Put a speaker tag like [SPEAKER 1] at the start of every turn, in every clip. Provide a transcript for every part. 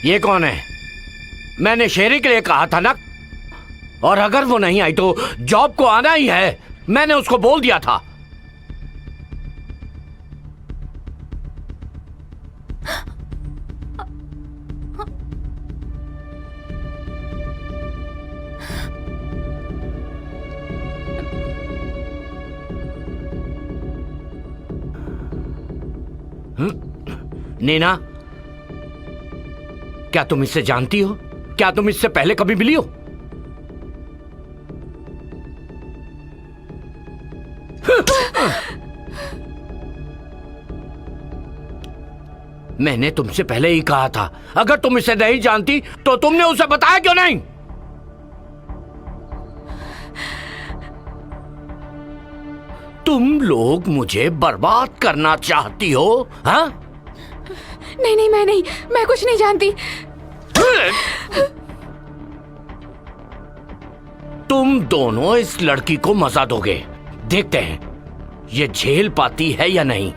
[SPEAKER 1] ये कौन है? मैंने शेरी के लिए कहा था ना, और अगर वो नहीं आई तो जॉब को आना ही है। मैंने उसको बोल दिया था। नीना, क्या तुम इससे जानती हो? क्या तुम इससे पहले कभी मिली हो? मैंने तुमसे पहले ही कहा था, अगर तुम इसे नहीं जानती तो तुमने उसे बताया क्यों नहीं? तुम लोग मुझे बर्बाद करना चाहती हो, हाँ?
[SPEAKER 2] नहीं नहीं, मैं कुछ नहीं जानती।
[SPEAKER 1] तुम दोनों इस लड़की को मजा दोगे। देखते हैं ये झेल पाती है या नहीं।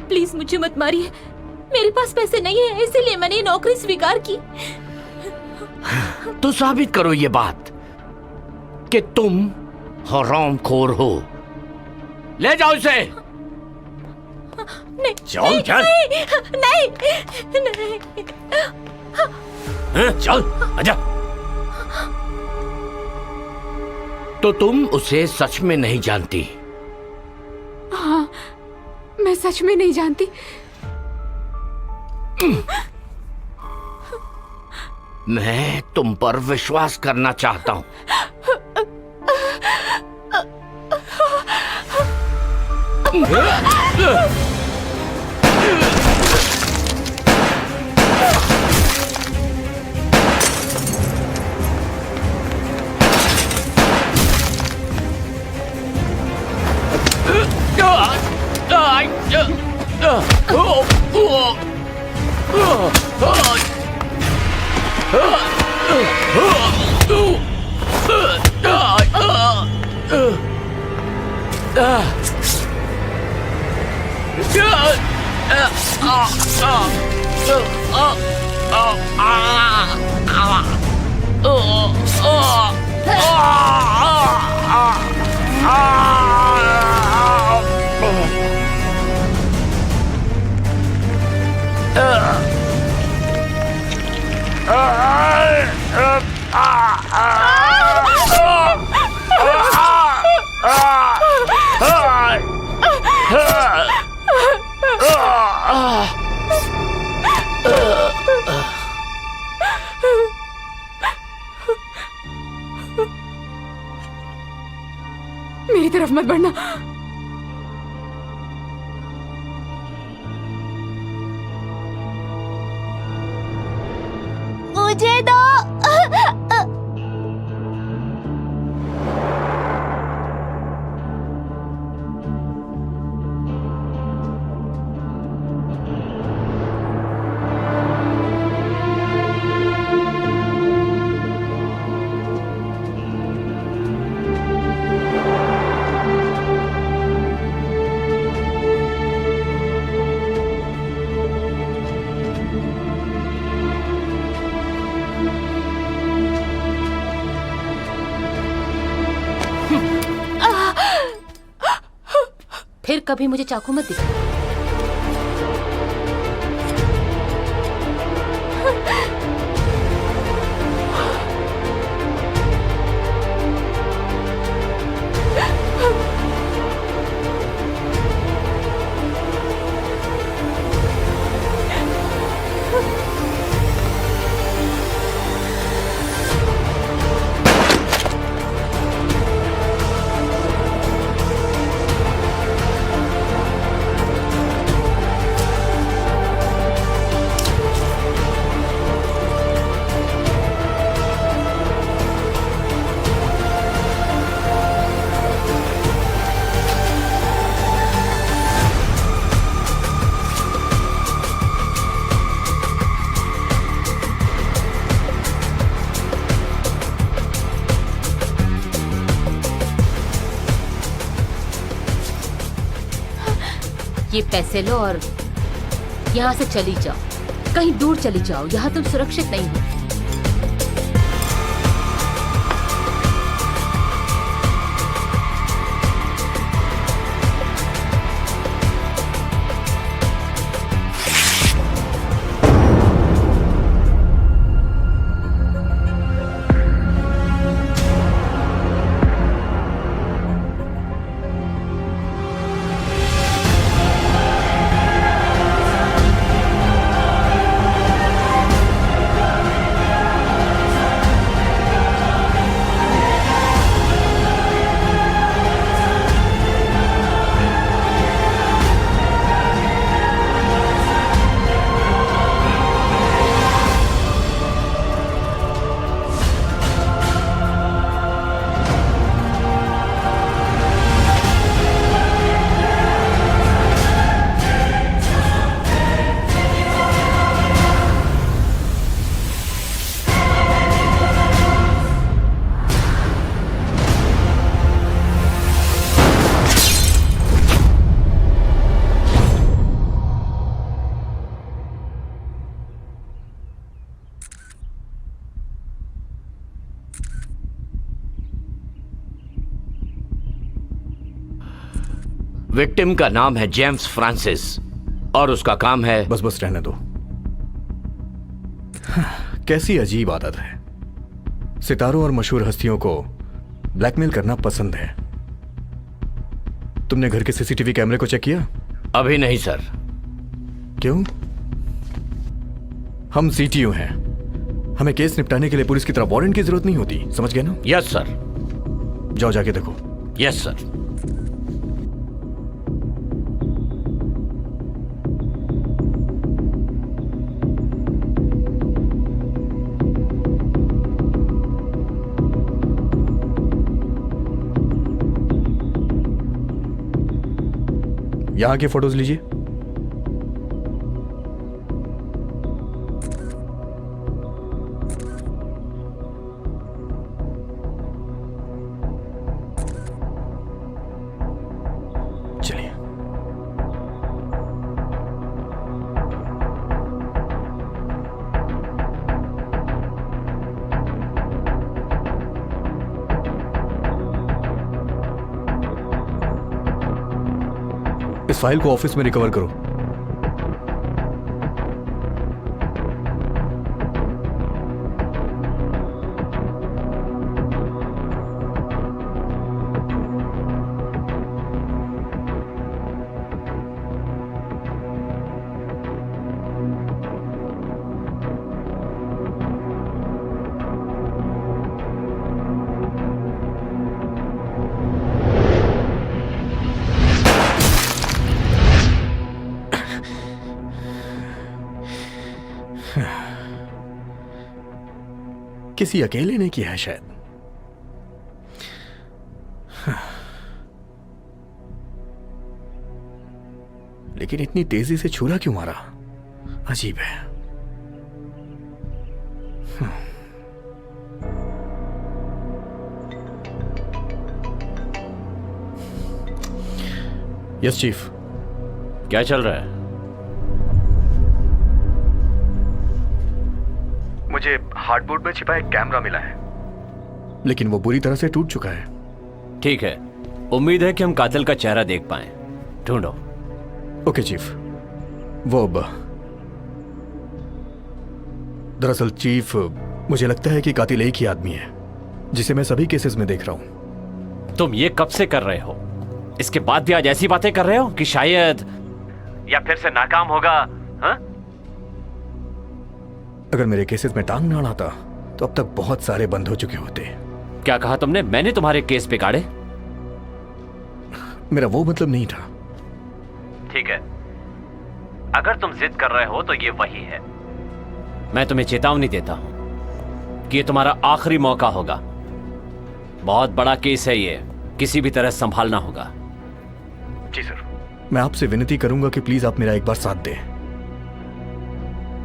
[SPEAKER 2] प्लीज मुझे मत मारिए। मेरे पास पैसे नहीं है, इसीलिए मैंने ये नौकरी स्वीकार की।
[SPEAKER 1] तो साबित करो ये बात कि तुम हरामखोर हो। ले जाओ इसे।
[SPEAKER 2] नहीं,
[SPEAKER 1] चल चल।
[SPEAKER 2] नहीं, नहीं।
[SPEAKER 1] चल आजा। तो तुम उसे सच में नहीं जानती?
[SPEAKER 2] हाँ, मैं सच में नहीं जानती।
[SPEAKER 1] मैं तुम पर विश्वास करना चाहता हूं।
[SPEAKER 2] मेरी तरफ मत बढ़ना।
[SPEAKER 3] मुझे दो।
[SPEAKER 2] फिर कभी मुझे चाकू मत दिखा। ये पैसे लो और यहाँ से चली जाओ, कहीं दूर चली जाओ, यहाँ तुम सुरक्षित नहीं हो।
[SPEAKER 1] विक्टिम का नाम है जेम्स फ्रांसिस और उसका काम है।
[SPEAKER 3] बस बस रहने दो। कैसी अजीब आदत है, सितारों और मशहूर हस्तियों को ब्लैकमेल करना पसंद है। तुमने घर के सीसीटीवी कैमरे को चेक किया?
[SPEAKER 1] अभी नहीं सर।
[SPEAKER 3] क्यों? हम सीटीयू हैं, हमें केस निपटाने के लिए पुलिस की तरह वारंट की जरूरत नहीं होती, समझ गए ना?
[SPEAKER 1] Yes sir.
[SPEAKER 3] जाओ जाके देखो।
[SPEAKER 1] Yes sir.
[SPEAKER 3] यहां के फोटोज लीजिए। चलिए। इस फाइल को ऑफिस में रिकवर करो। किसी अकेले ने किया है शायद। लेकिन इतनी तेजी से छुरा क्यों मारा? अजीब है। Yes chief.
[SPEAKER 1] क्या चल रहा है?
[SPEAKER 3] मुझे हार्डबोर्ड में छिपा एक कैमरा मिला है, लेकिन वो बुरी तरह से टूट चुका है।
[SPEAKER 1] ठीक है, उम्मीद है कि हम कातिल का चेहरा देख पाएं। ढूंढो।
[SPEAKER 3] Okay chief. वो दरअसल चीफ, मुझे लगता है कि कातिल एक ही आदमी है जिसे मैं सभी केसेस में देख रहा हूं।
[SPEAKER 1] तुम ये कब से कर रहे हो? इसके बाद भी आज ऐसी बातें कर रहे हो कि शायद या फिर से नाकाम होगा? हाँ?
[SPEAKER 3] अगर मेरे केसेस में टांग ना अड़ाता तो अब तक बहुत सारे बंद हो चुके होते।
[SPEAKER 1] क्या कहा तुमने? मैंने तुम्हारे केस बिगाड़े?
[SPEAKER 3] मेरा वो मतलब नहीं था।
[SPEAKER 1] ठीक है, अगर तुम जिद कर रहे हो तो ये वही है। मैं तुम्हें चेतावनी देता हूं कि ये तुम्हारा आखिरी मौका होगा। बहुत बड़ा केस है ये, किसी भी तरह संभालना होगा।
[SPEAKER 3] जी सर। मैं आपसे विनती करूंगा कि प्लीज आप मेरा एक बार साथ दें।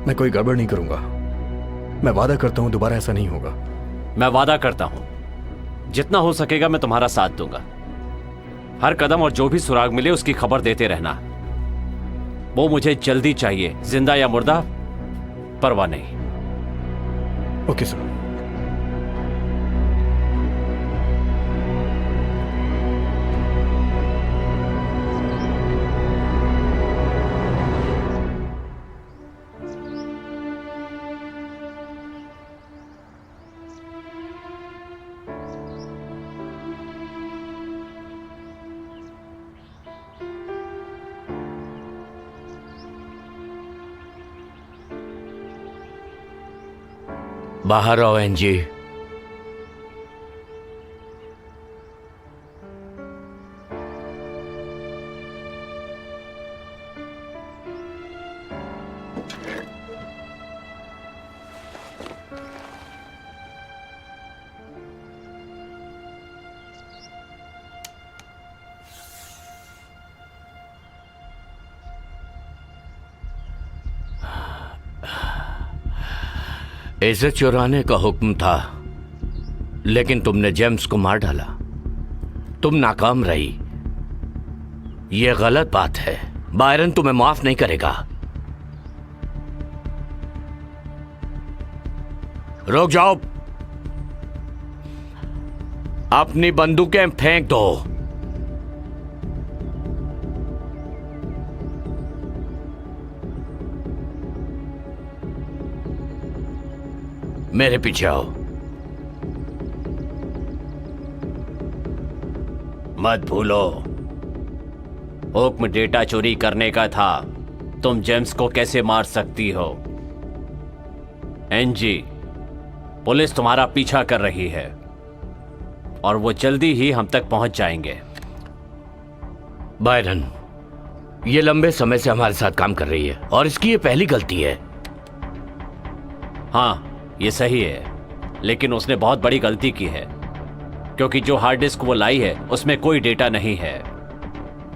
[SPEAKER 3] मैं कोई गड़बड़ नहीं करूंगा। मैं वादा करता हूं दोबारा ऐसा नहीं होगा।
[SPEAKER 1] मैं वादा करता हूं जितना हो सकेगा मैं तुम्हारा साथ दूंगा। हर कदम और जो भी सुराग मिले उसकी खबर देते रहना। वो मुझे जल्दी चाहिए, जिंदा या मुर्दा परवाह नहीं।
[SPEAKER 3] Okay sir.
[SPEAKER 4] बाहर आओ एनजी। इसे चुराने का हुक्म था, लेकिन तुमने जेम्स को मार डाला। तुम नाकाम रही। यह गलत बात है। बायरन तुम्हें माफ नहीं करेगा। रुक जाओ। अपनी बंदूकें फेंक दो। मेरे पीछे आओ।
[SPEAKER 1] मत भूलो, हुक्म डेटा चोरी करने का था। तुम जेम्स को कैसे मार सकती हो? एनजी, पुलिस तुम्हारा पीछा कर रही है और वो जल्दी ही हम तक पहुंच जाएंगे।
[SPEAKER 4] बायरन, ये लंबे समय से हमारे साथ काम कर रही है और इसकी ये पहली गलती है।
[SPEAKER 1] हाँ, ये सही है, लेकिन उसने बहुत बड़ी गलती की है, क्योंकि जो हार्ड डिस्क वो लाई है उसमें कोई डेटा नहीं है।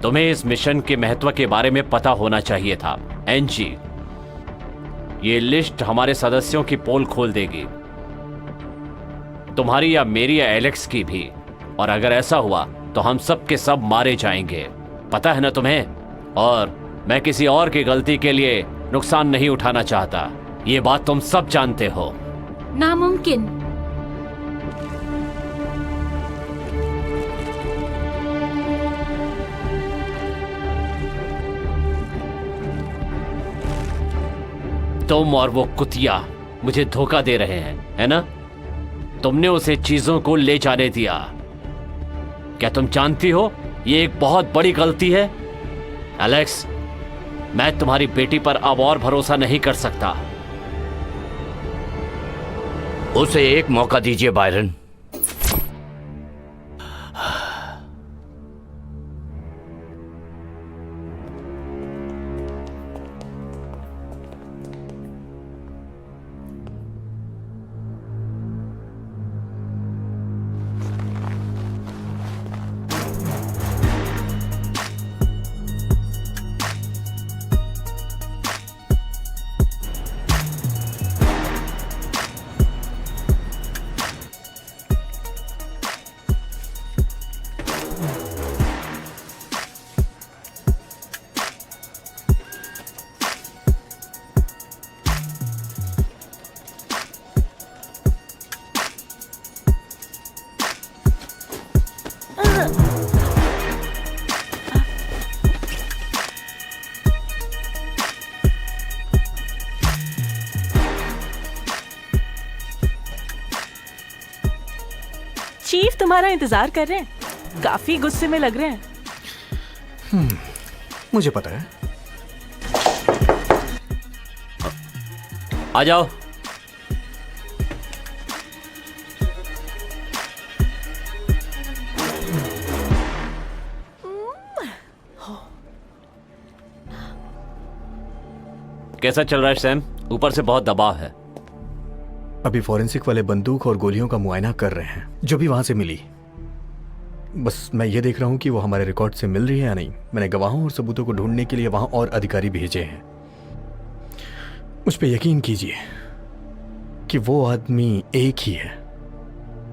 [SPEAKER 1] तुम्हें इस मिशन के महत्व के बारे में पता होना चाहिए था। एनजी, ये लिस्ट हमारे सदस्यों की पोल खोल देगी, तुम्हारी या मेरी या एलेक्स की भी। और अगर ऐसा हुआ तो हम सब के सब मारे जाएंगे, पता है ना तुम्हें? और मैं किसी और की गलती के लिए नुकसान नहीं उठाना चाहता। ये बात तुम सब जानते हो।
[SPEAKER 2] नामुमकिन।
[SPEAKER 1] तुम और वो कुतिया मुझे धोखा दे रहे हैं, है ना? तुमने उसे चीजों को ले जाने दिया। क्या तुम जानती हो ये एक बहुत बड़ी गलती है? एलेक्स, मैं तुम्हारी बेटी पर अब और भरोसा नहीं कर सकता।
[SPEAKER 4] उसे एक मौका दीजिए बायरन।
[SPEAKER 5] चीफ तुम्हारा इंतजार कर रहे हैं। काफी गुस्से में लग रहे हैं।
[SPEAKER 3] मुझे पता है।
[SPEAKER 1] आ जाओ। कैसा चल रहा है सैम? ऊपर से बहुत दबाव है।
[SPEAKER 3] अभी फॉरेंसिक वाले बंदूक और गोलियों का मुआयना कर रहे हैं जो भी वहां से मिली। बस मैं ये देख रहा हूं कि वो हमारे रिकॉर्ड से मिल रही है या नहीं। मैंने गवाहों और सबूतों को ढूंढने के लिए वहां और अधिकारी भेजे हैं। मुझ पे यकीन कीजिए कि वो आदमी एक ही है।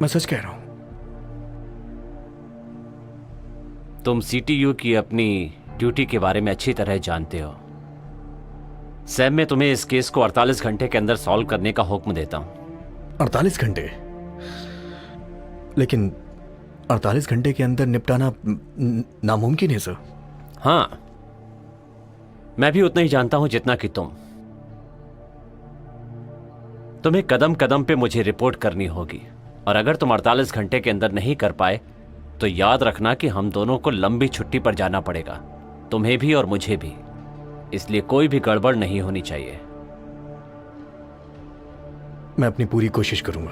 [SPEAKER 3] मैं सच कह रहा हूं।
[SPEAKER 1] तुम सीटीयू की अपनी ड्यूटी के बारे में अच्छी तरह जानते हो। सैम, मैं तुम्हें इस केस को 48 घंटे के अंदर सॉल्व करने का हुक्म देता हूं।
[SPEAKER 3] 48 घंटे? लेकिन 48 घंटे के अंदर निपटाना नामुमकिन है सर।
[SPEAKER 1] हाँ, मैं भी उतना ही जानता हूं जितना कि तुम्हें कदम कदम पे मुझे रिपोर्ट करनी होगी, और अगर तुम 48 घंटे के अंदर नहीं कर पाए तो याद रखना कि हम दोनों को लंबी छुट्टी पर जाना पड़ेगा, तुम्हें भी और मुझे भी। इसलिए कोई भी गड़बड़ नहीं होनी चाहिए।
[SPEAKER 3] मैं अपनी पूरी कोशिश करूंगा।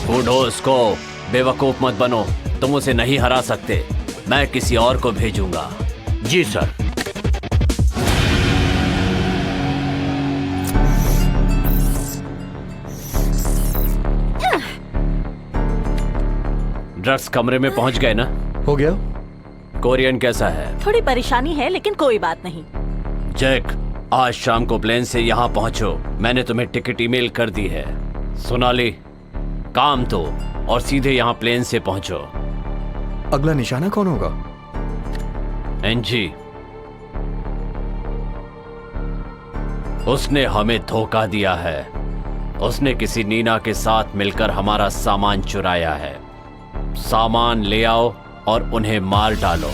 [SPEAKER 1] बूढ़ोस को बेवकूफ मत बनो, तुम उसे नहीं हरा सकते। मैं किसी और को भेजूंगा।
[SPEAKER 4] जी सर।
[SPEAKER 1] ड्रग्स कमरे में पहुंच गए ना?
[SPEAKER 3] हो गया।
[SPEAKER 1] कोरियन कैसा है?
[SPEAKER 5] थोड़ी परेशानी है लेकिन कोई बात नहीं।
[SPEAKER 1] जैक, आज शाम को प्लेन से यहाँ पहुंचो। मैंने तुम्हें टिकट ईमेल कर दी है। सोनाली, काम तो और सीधे यहाँ प्लेन से पहुंचो।
[SPEAKER 3] अगला निशाना कौन होगा?
[SPEAKER 1] एनजी। उसने हमें धोखा दिया है। उसने किसी नीना के साथ मिलकर हमारा सामान चुराया है। सामान ले आओ और उन्हें मार डालो।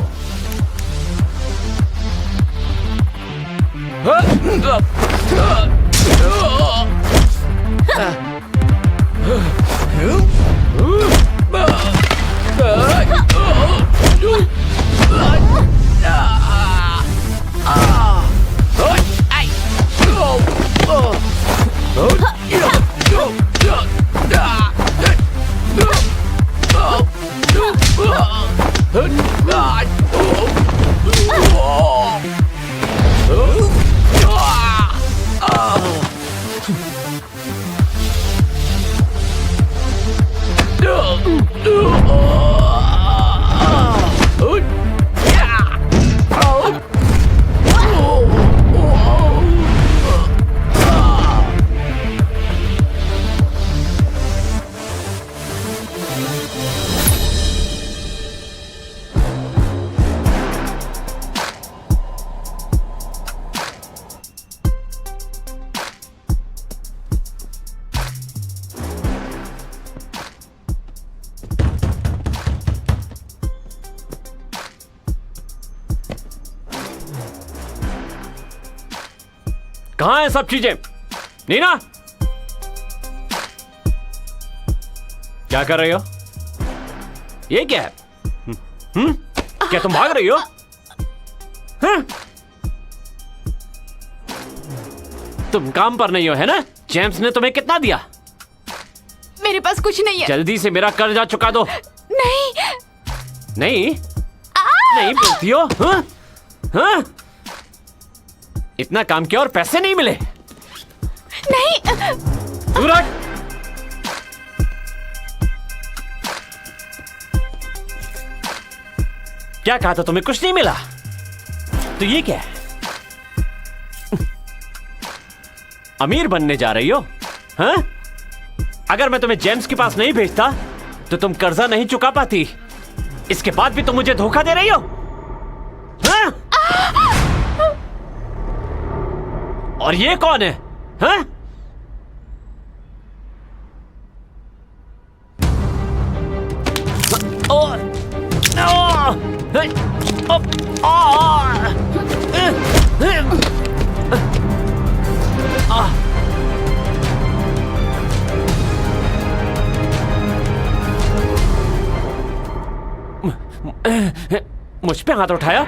[SPEAKER 1] कहां है सब चीजें? नीना, क्या कर रही हो? ये क्या है? क्या तुम भाग रही हो? तुम काम पर नहीं हो, है ना? जेम्स ने तुम्हें कितना दिया?
[SPEAKER 6] मेरे पास कुछ नहीं है।
[SPEAKER 1] जल्दी से मेरा कर्जा चुका दो।
[SPEAKER 6] नहीं
[SPEAKER 1] नहीं नहीं बोलती हो? हाँ? हाँ? इतना काम किया और पैसे नहीं मिले?
[SPEAKER 6] नहीं।
[SPEAKER 1] दूर हट। क्या कहा था तुम्हें? कुछ नहीं मिला? तो ये क्या है? अमीर बनने जा रही हो? हाँ? अगर मैं तुम्हें जेम्स के पास नहीं भेजता तो तुम कर्जा नहीं चुका पाती। इसके बाद भी तुम मुझे धोखा दे रही हो? हाँ? और ये कौन है? हाँ? मुझ पे हाथ उठाया?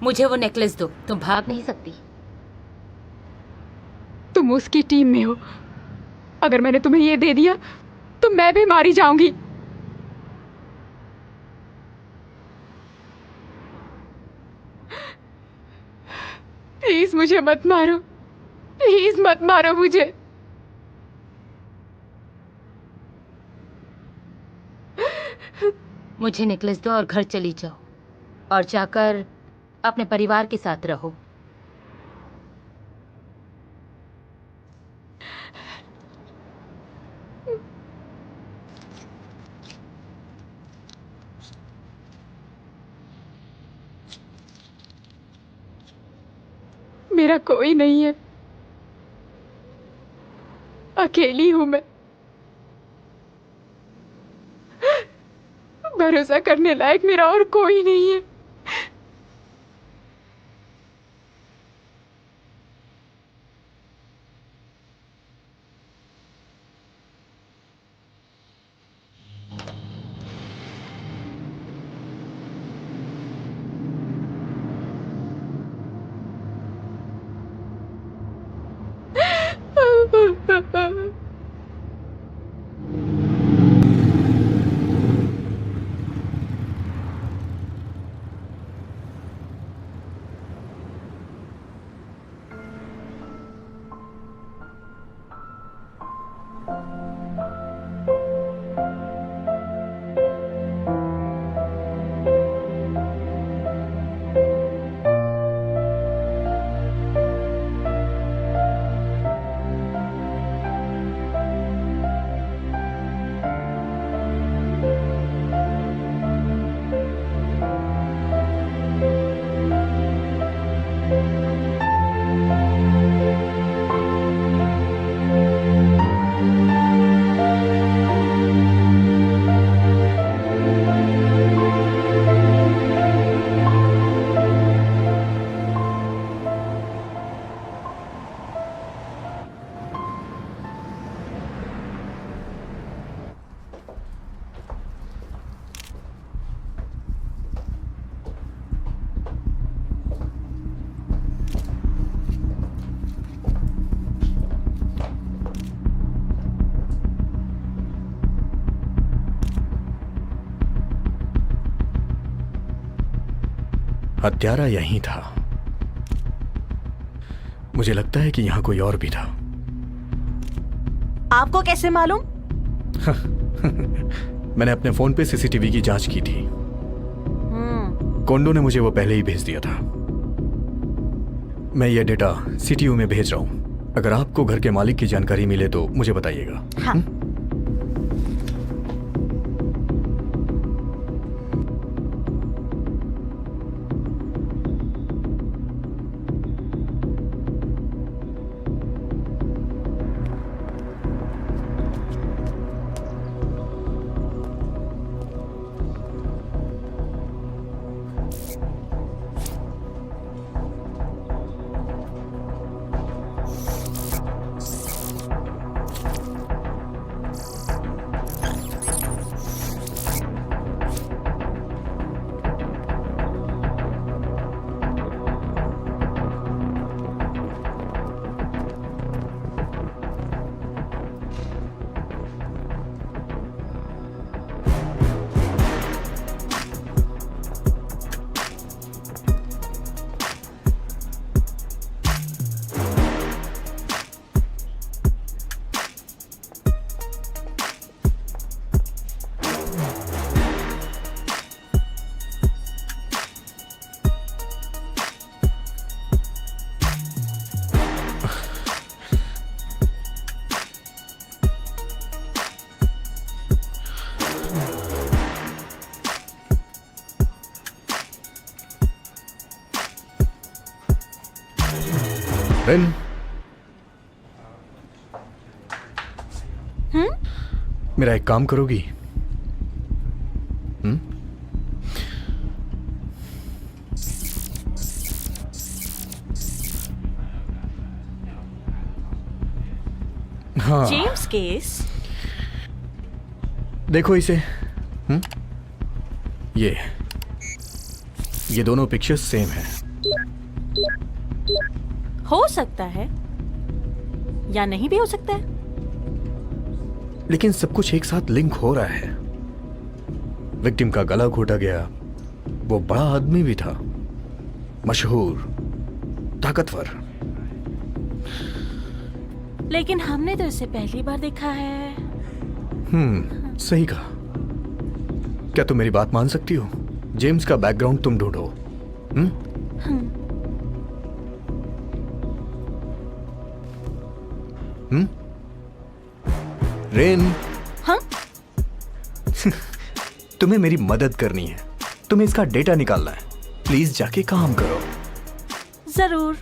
[SPEAKER 2] मुझे वो नेकलेस दो, तुम भाग नहीं सकती।
[SPEAKER 6] तुम उसकी टीम में हो। अगर मैंने तुम्हें ये दे दिया तो मैं भी मारी जाऊंगी। प्लीज मुझे मत मारो, प्लीज मत मारो मुझे।
[SPEAKER 2] मुझे नेकलेस दो और घर चली जाओ और जाकर अपने परिवार के साथ रहो।
[SPEAKER 6] मेरा कोई नहीं है, अकेली हूं मैं। भरोसा करने लायक मेरा और कोई नहीं है।
[SPEAKER 3] हत्यारा यहीं था। मुझे लगता है कि यहां कोई और भी था।
[SPEAKER 5] आपको कैसे मालूम?
[SPEAKER 3] मैंने अपने फोन पे सीसीटीवी की जांच की थी। कोंडो ने मुझे वो पहले ही भेज दिया था। मैं ये डेटा सीटीयू में भेज रहा हूं। अगर आपको घर के मालिक की जानकारी मिले तो मुझे बताइएगा।
[SPEAKER 5] हाँ।
[SPEAKER 3] रिन, मेरा एक काम करोगी? हाँ,
[SPEAKER 5] जेम्स केस।
[SPEAKER 3] देखो इसे। ये दोनों पिक्चर्स सेम हैं।
[SPEAKER 5] हो सकता है या नहीं भी हो सकता है।
[SPEAKER 3] लेकिन सब कुछ एक साथ लिंक हो रहा है। विक्टिम का गला घोटा गया, वो बड़ा आदमी भी था, मशहूर, ताकतवर।
[SPEAKER 5] लेकिन हमने तो इसे पहली बार देखा है।
[SPEAKER 3] सही कहा। क्या तुम मेरी बात मान सकती हो? जेम्स का बैकग्राउंड तुम ढूंढो। रेन,
[SPEAKER 5] हाँ?
[SPEAKER 3] तुम्हें मेरी मदद करनी है। तुम्हें इसका डेटा निकालना है। प्लीज जाके काम करो।
[SPEAKER 5] जरूर,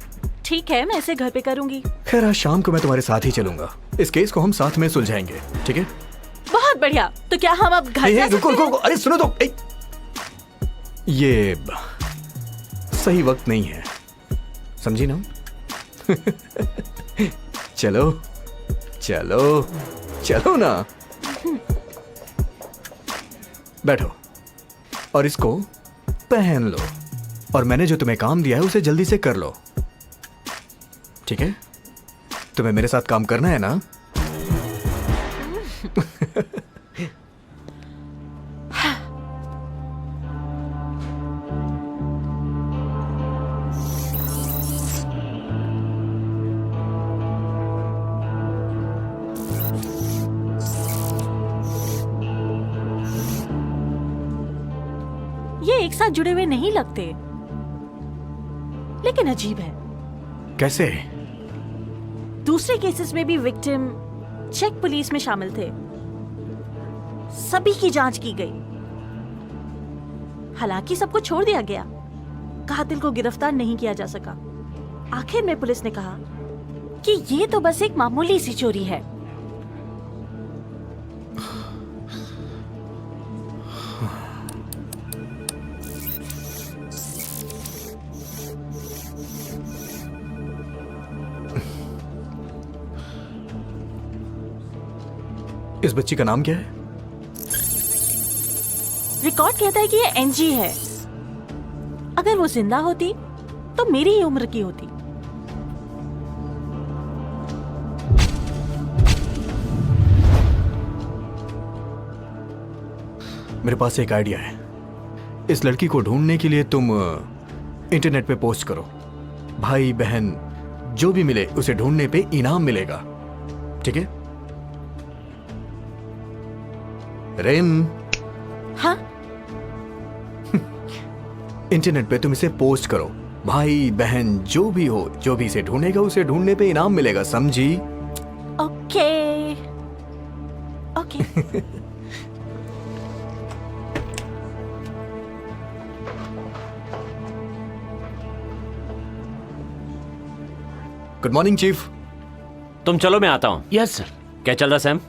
[SPEAKER 5] ठीक है, मैं इसे घर पे करूंगी।
[SPEAKER 3] खैर, आज शाम को मैं तुम्हारे साथ ही चलूंगा। इस केस को हम साथ में सुलझाएंगे, ठीक है?
[SPEAKER 5] बहुत बढ़िया। तो क्या हम अब घर जा
[SPEAKER 3] रुको
[SPEAKER 5] सकते
[SPEAKER 3] रुको
[SPEAKER 5] हैं?
[SPEAKER 3] रुको, अरे सुनो तो। ये सही वक्त नहीं है, समझी ना? चलो चलो चलो ना। बैठो और इसको पहन लो, और मैंने जो तुम्हें काम दिया है उसे जल्दी से कर लो, ठीक है? तुम्हें मेरे साथ काम करना है ना?
[SPEAKER 5] ये एक साथ जुड़े हुए नहीं लगते, लेकिन अजीब है।
[SPEAKER 3] कैसे?
[SPEAKER 5] दूसरे केसेस में भी विक्टिम चेक पुलिस में शामिल थे। सभी की जांच की गई, हालांकि सबको छोड़ दिया गया। कातिल को गिरफ्तार नहीं किया जा सका। आखिर में पुलिस ने कहा कि ये तो बस एक मामूली सी चोरी है।
[SPEAKER 3] इस बच्ची का नाम क्या है?
[SPEAKER 5] रिकॉर्ड कहता है कि ये एनजी है। अगर वो जिंदा होती तो मेरी ही उम्र की होती।
[SPEAKER 3] मेरे पास एक आइडिया है। इस लड़की को ढूंढने के लिए तुम इंटरनेट पे पोस्ट करो। भाई बहन जो भी मिले उसे ढूंढने पे इनाम मिलेगा, ठीक है? रेन,
[SPEAKER 5] हाँ?
[SPEAKER 3] इंटरनेट पे तुम इसे पोस्ट करो। भाई बहन जो भी हो, जो भी इसे ढूंढेगा उसे ढूंढने पे इनाम मिलेगा, समझी?
[SPEAKER 5] Okay okay.
[SPEAKER 3] Good morning chief.
[SPEAKER 1] तुम चलो, मैं आता हूं।
[SPEAKER 4] Yes sir.
[SPEAKER 1] क्या चल रहा सैम?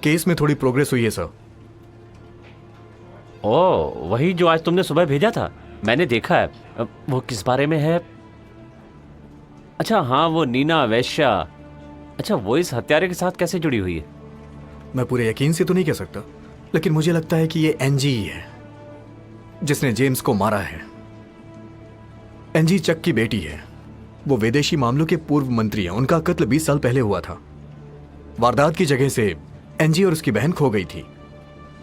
[SPEAKER 3] केस में थोड़ी प्रोग्रेस हुई है सर।
[SPEAKER 1] ओ, वही जो आज तुमने सुबह भेजा था, मैंने देखा है। वो किस बारे में है? अच्छा हाँ, वो नीना वैश्या। अच्छा, वो इस हत्यारे के साथ कैसे जुड़ी हुई है?
[SPEAKER 3] मैं पूरे यकीन से तो नहीं कह सकता, लेकिन मुझे लगता है कि ये एनजी ही है जिसने जेम्स को मारा है। एनजी चक की बेटी है। वो विदेशी मामलों के पूर्व मंत्री हैं। उनका कत्ल 20 साल पहले हुआ था। वारदात की जगह से एनजी और उसकी बहन खो गई थी।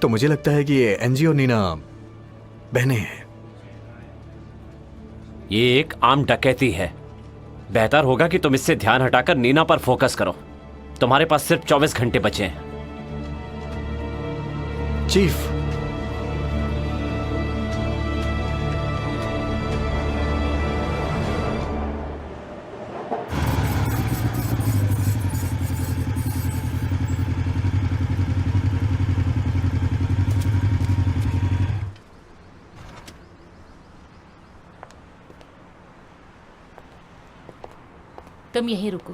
[SPEAKER 3] तो मुझे लगता है कि ये एनजी और नीना बहनें हैं।
[SPEAKER 1] ये एक आम डकैती है। बेहतर होगा कि तुम इससे ध्यान हटाकर नीना पर फोकस करो। तुम्हारे पास सिर्फ 24 घंटे बचे हैं।
[SPEAKER 3] चीफ,
[SPEAKER 2] तुम यहीं रुको।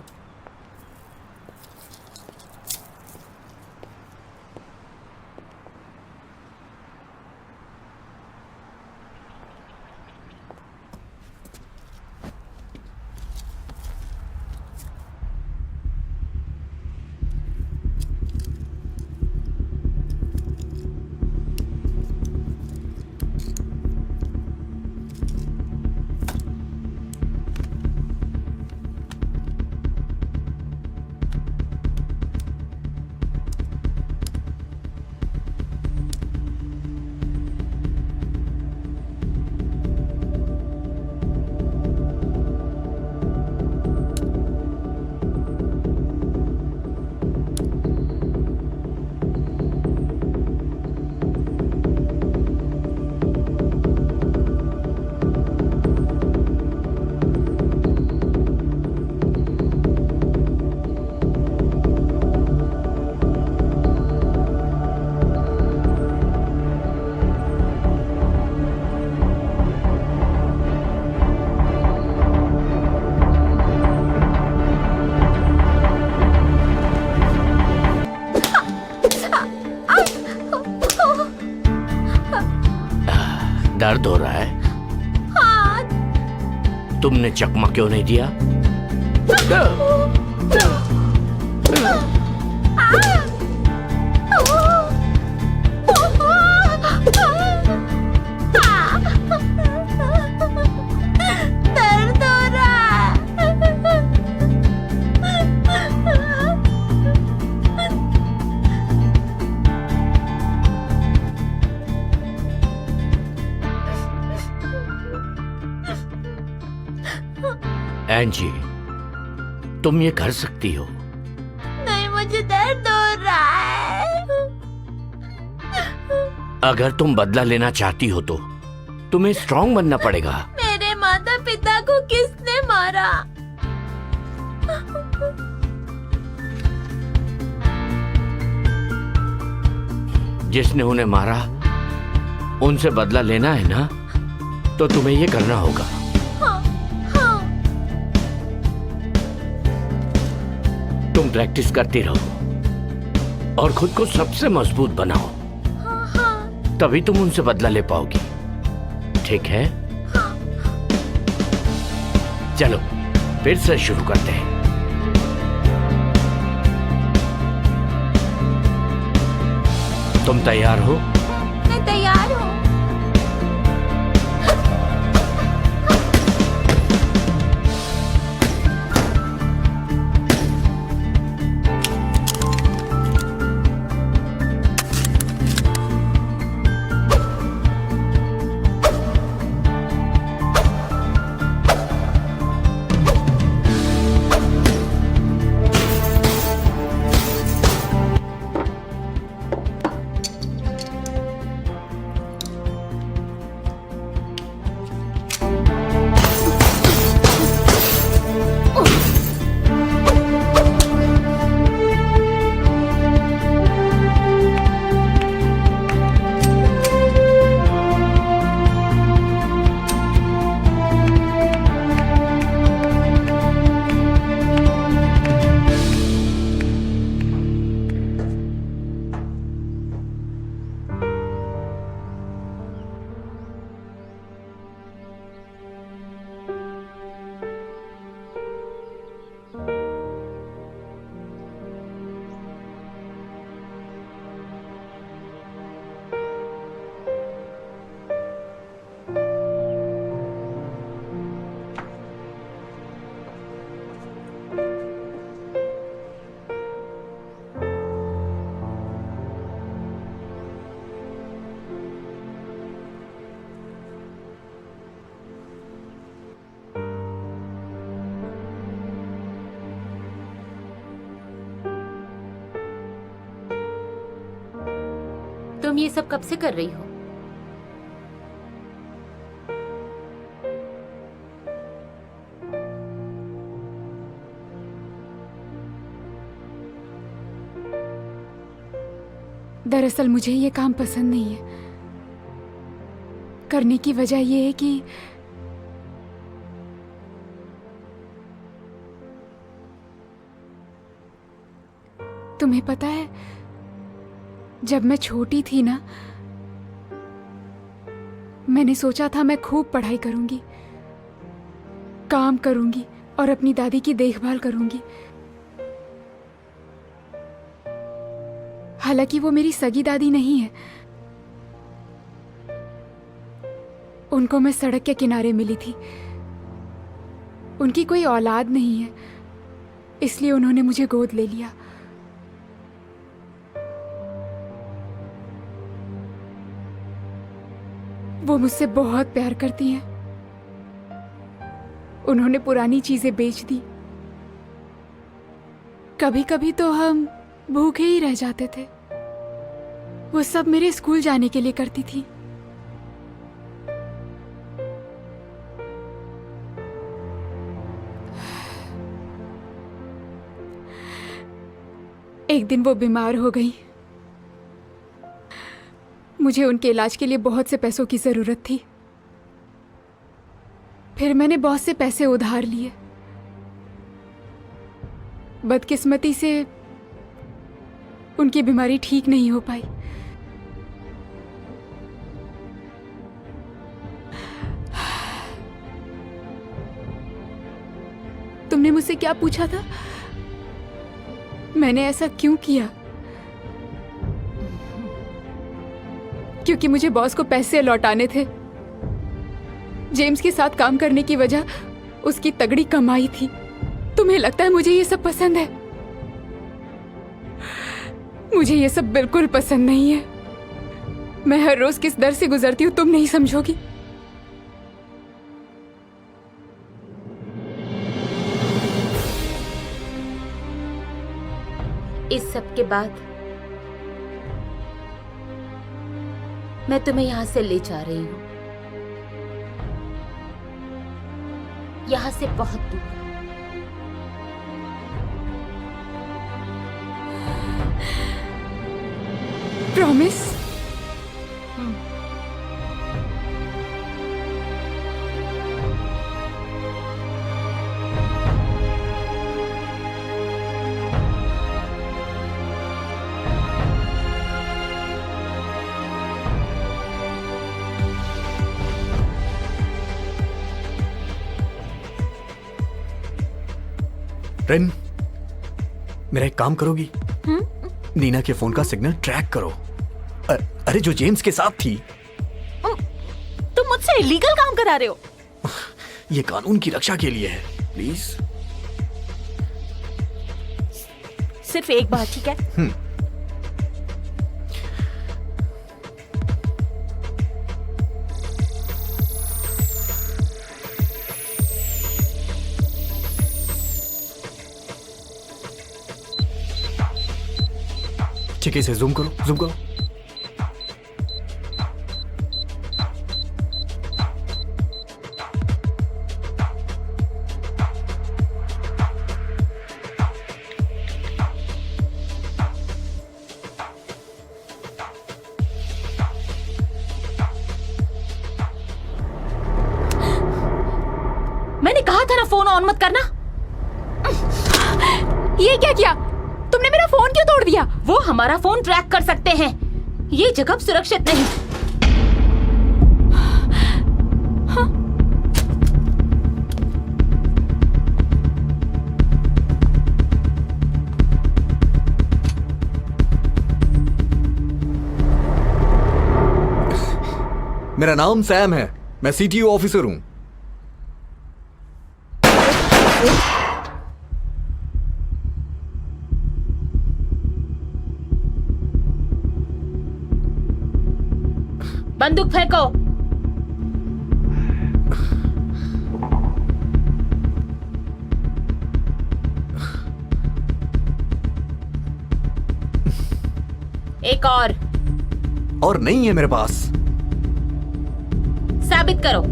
[SPEAKER 4] दर्द हो रहा है?
[SPEAKER 5] हाँ।
[SPEAKER 4] तुमने चकमा क्यों नहीं दिया?
[SPEAKER 5] दर्द हो रहा
[SPEAKER 4] एंजी, तुम ये कर सकती हो।
[SPEAKER 5] नहीं, मुझे दर्द हो रहा है।
[SPEAKER 4] अगर तुम बदला लेना चाहती हो तो तुम्हें स्ट्रांग बनना पड़ेगा।
[SPEAKER 5] मेरे माता पिता को किसने मारा?
[SPEAKER 4] जिसने उन्हें मारा उनसे बदला लेना है ना, तो तुम्हें ये करना होगा।
[SPEAKER 5] हाँ, हाँ।
[SPEAKER 4] तुम प्रैक्टिस करती रहो और खुद को सबसे मजबूत बनाओ, तभी तुम उनसे बदला ले पाओगी। ठीक है? चलो फिर से शुरू करते हैं। तुम तैयार हो?
[SPEAKER 5] मैं तैयार हूँ।
[SPEAKER 2] तुम ये सब कब से कर रही हो?
[SPEAKER 6] दरअसल मुझे ये काम पसंद नहीं है। करने की वजह ये है कि तुम्हें पता है, जब मैं छोटी थी ना, मैंने सोचा था मैं खूब पढ़ाई करूंगी, काम करूंगी और अपनी दादी की देखभाल करूंगी। हालांकि वो मेरी सगी दादी नहीं है, उनको मैं सड़क के किनारे मिली थी। उनकी कोई औलाद नहीं है, इसलिए उन्होंने मुझे गोद ले लिया। वो मुझसे बहुत प्यार करती हैं। उन्होंने पुरानी चीजें बेच दी। कभी कभी तो हम भूखे ही रह जाते थे। वो सब मेरे स्कूल जाने के लिए करती थी। एक दिन वो बीमार हो गई। मुझे उनके इलाज के लिए बहुत से पैसों की जरूरत थी। फिर मैंने बहुत से पैसे उधार लिए। बदकिस्मती से उनकी बीमारी ठीक नहीं हो पाई। मुझसे क्या पूछा था? मैंने ऐसा क्यों किया? क्योंकि मुझे बॉस को पैसे लौटाने थे। जेम्स के साथ काम करने की वजह उसकी तगड़ी कमाई थी। तुम्हें लगता है मुझे ये सब पसंद है? मुझे ये सब बिल्कुल पसंद नहीं है। मैं हर रोज किस दर से गुजरती हूँ तुम नहीं समझोगी।
[SPEAKER 2] इस सब के बाद मैं तुम्हें यहां से ले जा रही हूं, यहां से बहुत दूर।
[SPEAKER 6] प्रॉमिस?
[SPEAKER 3] रेन, मेरा एक काम करोगी? नीना के फोन का सिग्नल ट्रैक करो। अरे जो जेम्स के साथ थी।
[SPEAKER 5] तुम मुझसे इलीगल काम करा रहे हो।
[SPEAKER 3] ये कानून की रक्षा के लिए है, प्लीज।
[SPEAKER 5] सिर्फ एक बार, ठीक है?
[SPEAKER 3] ठीक है, इसे जूम करो, जूम करो।
[SPEAKER 2] मैंने कहा था ना फोन ऑन मत करना।
[SPEAKER 6] ये क्या किया तुमने? मेरा फोन क्यों तोड़ दिया?
[SPEAKER 2] वो हमारा फोन ट्रैक कर सकते हैं। ये जगह सुरक्षित नहीं।
[SPEAKER 3] मेरा नाम सैम है, मैं सीटीओ ऑफिसर हूं।
[SPEAKER 2] बंदूक फेंको। एक और
[SPEAKER 3] नहीं है मेरे पास।
[SPEAKER 2] साबित करो।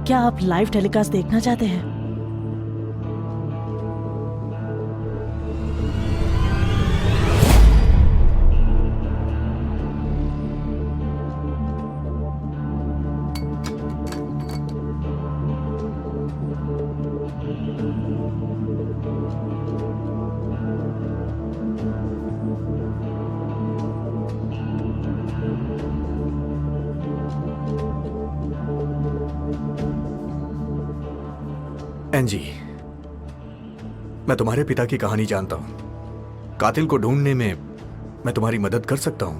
[SPEAKER 5] क्या आप लाइव टेलीकास्ट देखना चाहते हैं?
[SPEAKER 3] एनजी, मैं तुम्हारे पिता की कहानी जानता हूं। कातिल को ढूंढने में मैं तुम्हारी मदद कर सकता हूं।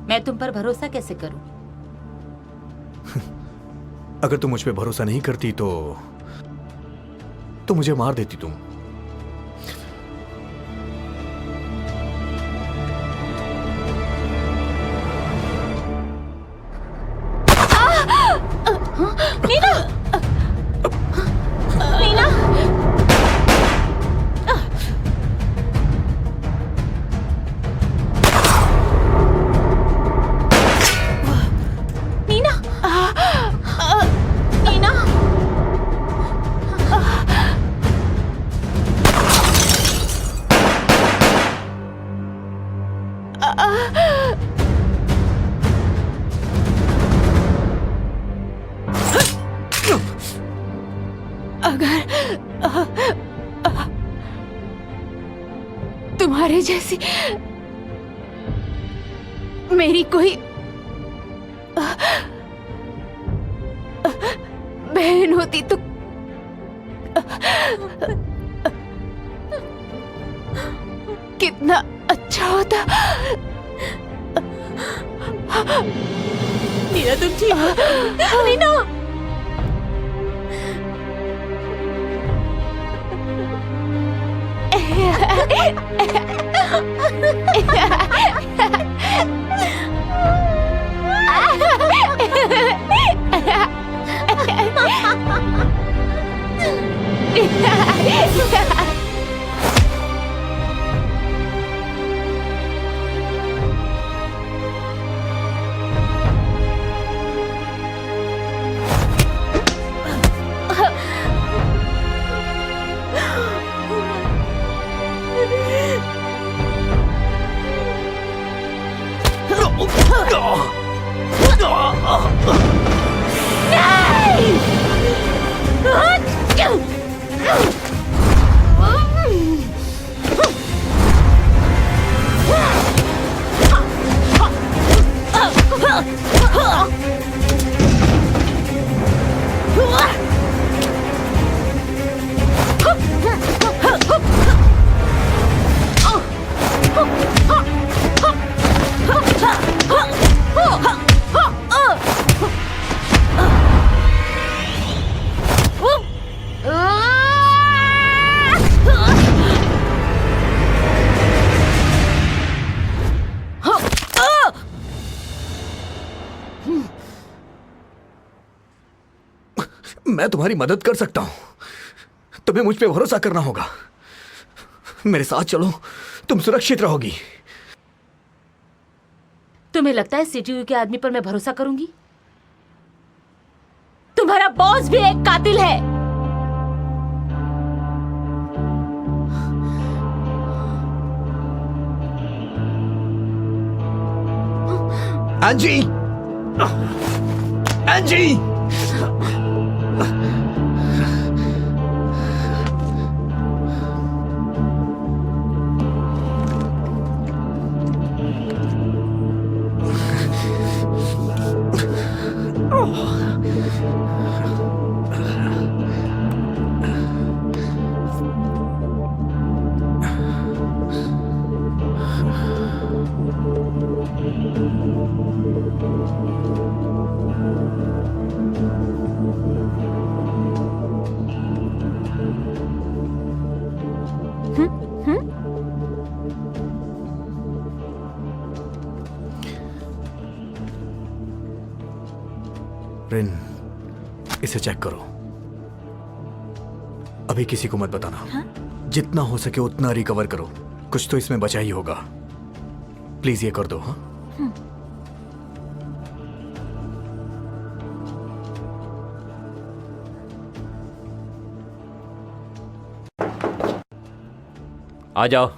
[SPEAKER 2] मैं तुम पर भरोसा कैसे करूं?
[SPEAKER 3] अगर तुम मुझ पे भरोसा नहीं करती तो मुझे मार देती तुम।
[SPEAKER 5] नीना! नीना! नीना! नीना!
[SPEAKER 6] अगर तुम्हारे जैसी मेरी कोई बहन होती तो कितना अच्छा होता।
[SPEAKER 5] मीरा तुम ठीक हो? मीना
[SPEAKER 3] मैं तुम्हारी मदद कर सकता हूं। तुम्हें मुझ पे भरोसा करना होगा। मेरे साथ चलो, तुम सुरक्षित रहोगी।
[SPEAKER 2] तुम्हें लगता है सीटीयू के आदमी पर मैं भरोसा करूंगी? तुम्हारा बॉस भी एक कातिल है।
[SPEAKER 3] एंजी! एंजी! रिन, इसे चेक करो। अभी किसी को मत बताना।
[SPEAKER 5] हाँ?
[SPEAKER 3] जितना हो सके उतना रिकवर करो। कुछ तो इसमें बचा ही होगा। प्लीज ये कर दो। हाँ,
[SPEAKER 1] आ जाओ।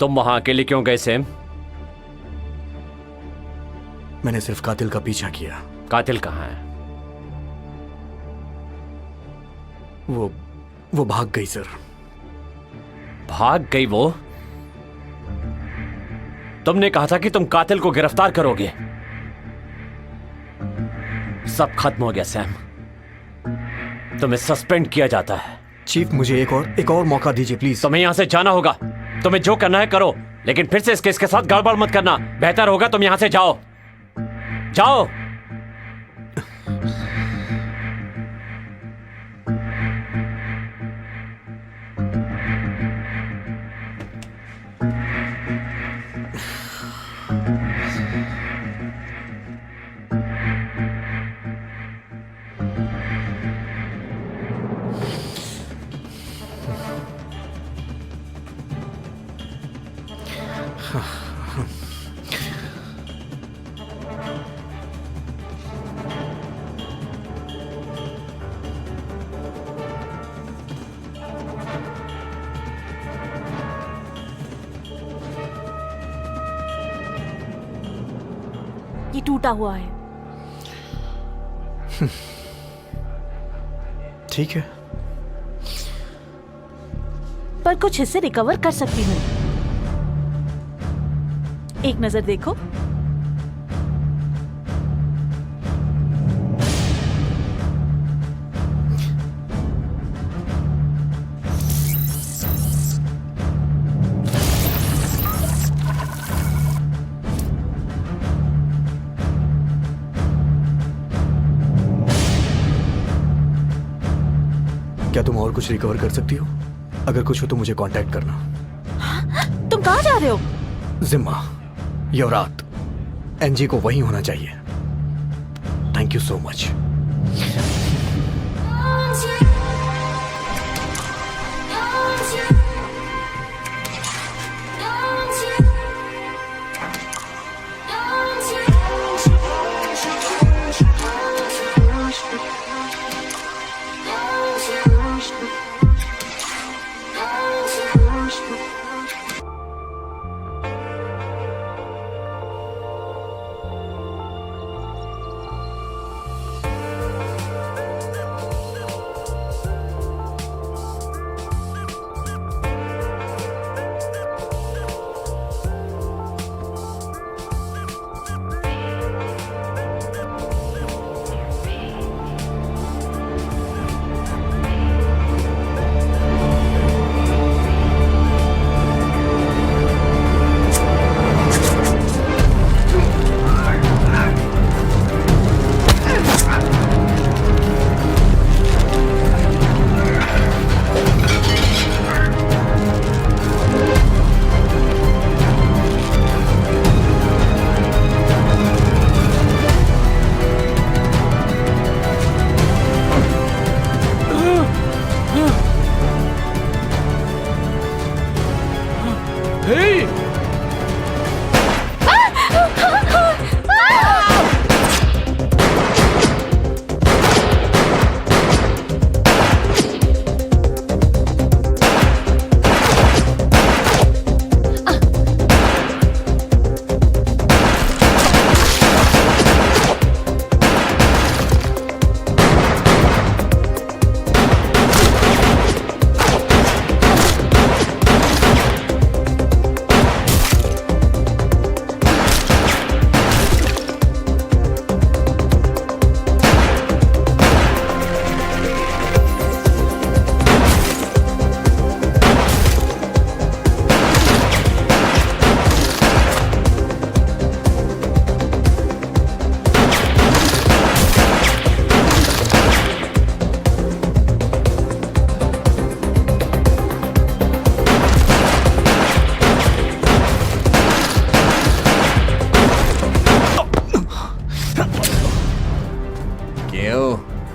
[SPEAKER 1] तुम वहां अकेले क्यों गए सैम?
[SPEAKER 3] मैंने सिर्फ कातिल का पीछा किया।
[SPEAKER 1] कातिल कहाँ है?
[SPEAKER 3] वो भाग गई सर।
[SPEAKER 1] भाग गई वो? तुमने कहा था कि तुम कातिल को गिरफ्तार करोगे। सब खत्म हो गया सैम। तुम्हें सस्पेंड किया जाता है।
[SPEAKER 3] चीफ, मुझे एक और मौका दीजिए प्लीज।
[SPEAKER 1] तुम्हें यहां से जाना होगा। तुम्हें जो करना है करो, लेकिन फिर से इस केस के साथ गड़बड़ मत करना। बेहतर होगा तुम यहां से जाओ। जाओ।
[SPEAKER 5] टूटा हुआ है।
[SPEAKER 3] ठीक है,
[SPEAKER 5] पर कुछ हिस्से रिकवर कर सकती हूँ। एक नजर देखो।
[SPEAKER 3] क्या तुम और कुछ रिकवर कर सकती हो? अगर कुछ हो तो मुझे कांटेक्ट करना।
[SPEAKER 5] तुम कहाँ जा रहे हो?
[SPEAKER 3] जिम्मा, युवरात, एनजी को वही होना चाहिए। Thank you so much.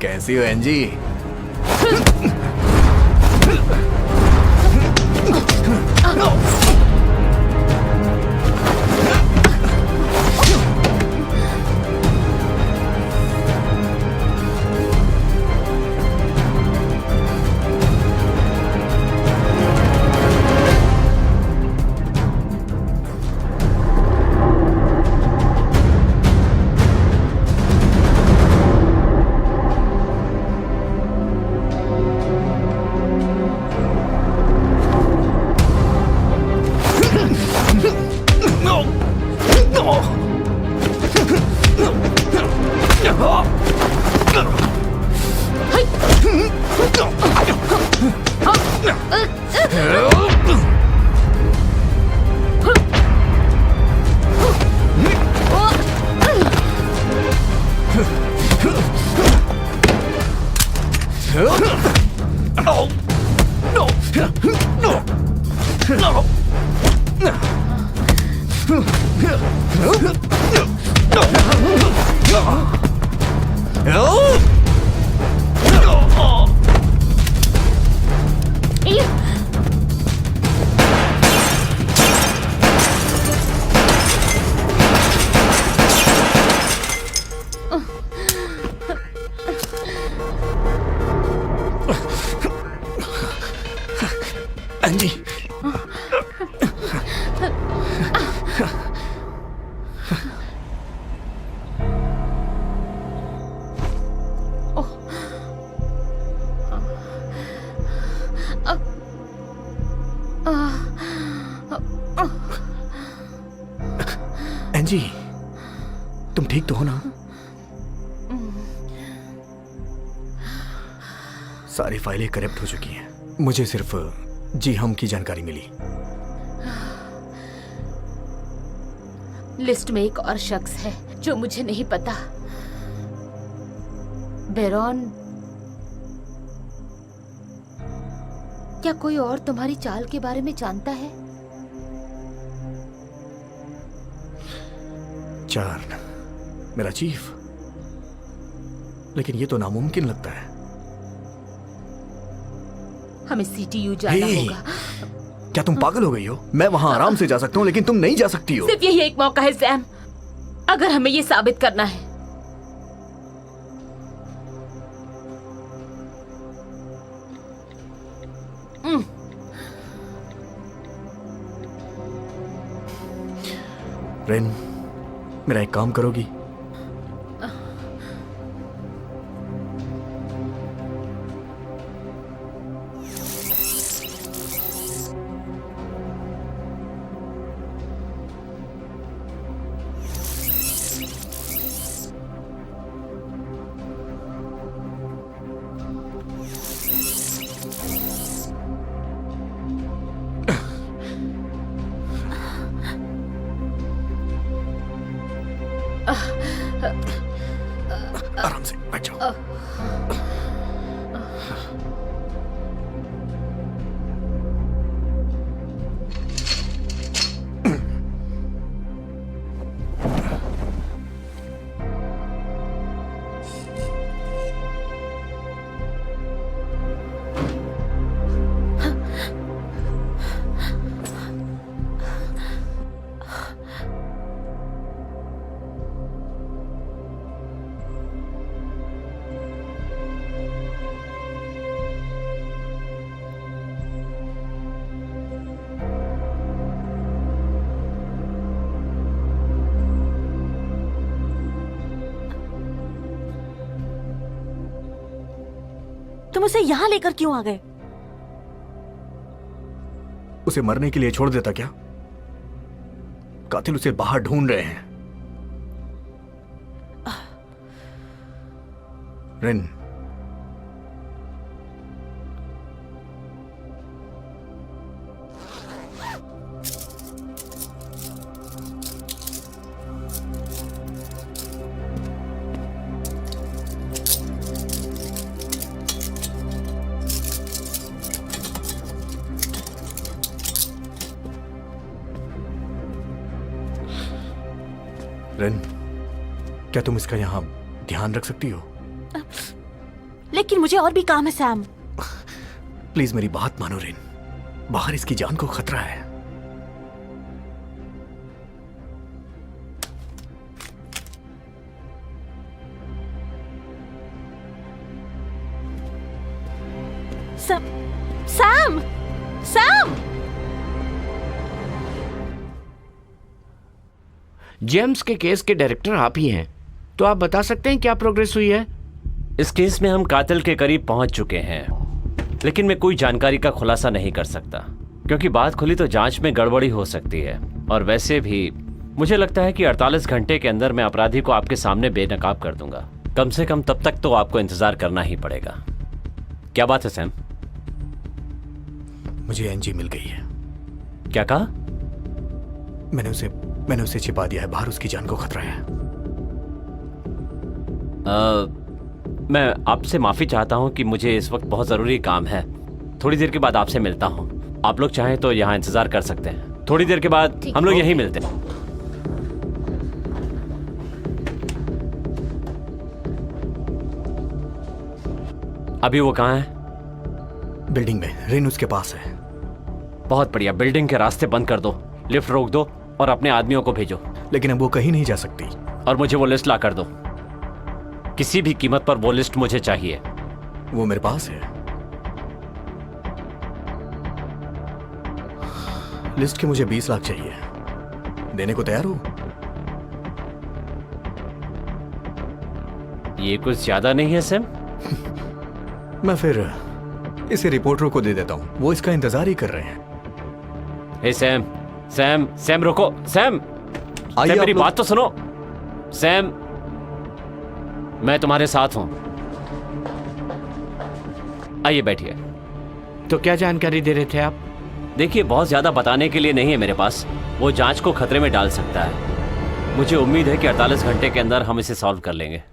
[SPEAKER 3] कैसी हो एनजी? एंजी, तुम ठीक तो हो ना? सारी फाइलें करप्ट हो चुकी हैं। मुझे सिर्फ जी हम की जानकारी मिली।
[SPEAKER 2] लिस्ट में एक और शख्स है जो मुझे नहीं पता। बेरॉन, क्या कोई और तुम्हारी चाल के बारे में जानता है?
[SPEAKER 3] चार्न, मेरा चीफ। लेकिन ये तो नामुमकिन लगता है।
[SPEAKER 2] हमें सीटीयू जाना
[SPEAKER 3] हे,
[SPEAKER 2] होगा।
[SPEAKER 3] क्या तुम पागल हो गई हो? मैं वहां आराम से जा सकता हूं, लेकिन तुम नहीं जा सकती हो।
[SPEAKER 2] सिर्फ यही एक मौका है सैम, अगर हमें ये साबित करना है।
[SPEAKER 3] रेन, मेरा एक काम करोगी? आराम से बैठ जाओ।
[SPEAKER 5] तुम उसे यहाँ लेकर क्यों आ गए?
[SPEAKER 3] उसे मरने के लिए छोड़ देता क्या? कातिल उसे बाहर ढूंढ रहे हैं। रिन, रिन, क्या तुम इसका यहां ध्यान रख सकती हो?
[SPEAKER 5] लेकिन मुझे और भी काम है सैम।
[SPEAKER 3] प्लीज मेरी बात मानो रिन, बाहर इसकी जान को खतरा है।
[SPEAKER 5] Sam, Sam!
[SPEAKER 4] जेम्स के केस के डायरेक्टर आप ही हैं, तो आप बता सकते हैं क्या प्रोग्रेस हुई है?
[SPEAKER 1] इस केस में हम कातिल के करीब पहुंच चुके हैं, लेकिन मैं कोई जानकारी का खुलासा नहीं कर सकता, क्योंकि बात खुली तो जांच में गड़बड़ी हो सकती है। और वैसे भी मुझे लगता है कि 48 घंटे के अंदर मैं अपराधी को आपके सामने बेनकाब कर दूंगा। कम से कम तब तक तो आपको इंतजार करना ही पड़ेगा। क्या बात है सैम?
[SPEAKER 3] मुझे एनजी मिल गई है।
[SPEAKER 1] क्या कहा?
[SPEAKER 3] मैंने उसे छिपा दिया है, बाहर उसकी जान को खतरा है।
[SPEAKER 1] मैं आपसे माफी चाहता हूं कि मुझे इस वक्त बहुत जरूरी काम है। थोड़ी देर के बाद आपसे मिलता हूं। आप लोग चाहें तो यहाँ इंतजार कर सकते हैं। थोड़ी देर के बाद हम लोग यहीं मिलते हैं। अभी वो कहाँ है?
[SPEAKER 3] बिल्डिंग में, रिन उसके पास है।
[SPEAKER 1] बहुत बढ़िया, बिल्डिंग के रास्ते बंद कर दो, लिफ्ट रोक दो और अपने आदमियों को भेजो।
[SPEAKER 3] लेकिन अब वो कहीं नहीं जा सकती।
[SPEAKER 1] और मुझे वो लिस्ट ला कर दो, किसी भी कीमत पर वो लिस्ट मुझे चाहिए।
[SPEAKER 3] वो मेरे पास है। लिस्ट के मुझे 20 लाख चाहिए। देने को तैयार हो?
[SPEAKER 1] ये कुछ ज्यादा नहीं है सैम?
[SPEAKER 3] मैं फिर इसे रिपोर्टरों को दे देता हूं, वो इसका इंतजार ही कर रहे हैं।
[SPEAKER 1] हे सैम, सैम, सैम रुको, सैम!
[SPEAKER 3] आइए
[SPEAKER 1] मेरी
[SPEAKER 3] आप लोग-
[SPEAKER 1] बात तो सुनो। सैम, मैं तुम्हारे साथ हूं। आइए बैठिए।
[SPEAKER 4] तो क्या जानकारी दे रहे थे आप?
[SPEAKER 1] देखिए, बहुत ज्यादा बताने के लिए नहीं है मेरे पास। वो जांच को खतरे में डाल सकता है। मुझे उम्मीद है कि 48 घंटे के अंदर हम इसे सॉल्व कर लेंगे।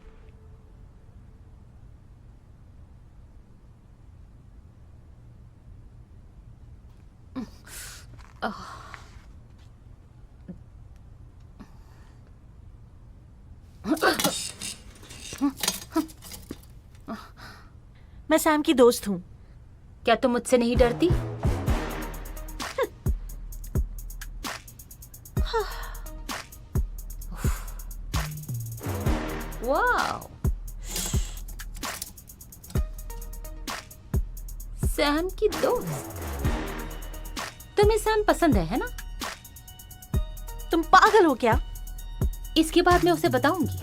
[SPEAKER 5] मैं सैम की दोस्त हूँ।
[SPEAKER 2] क्या तुम मुझसे नहीं डरती? वाओ, सैम की दोस्त। तुम्हें सैम पसंद है ना?
[SPEAKER 5] तुम पागल हो क्या?
[SPEAKER 2] इसके बाद मैं उसे बताऊंगी।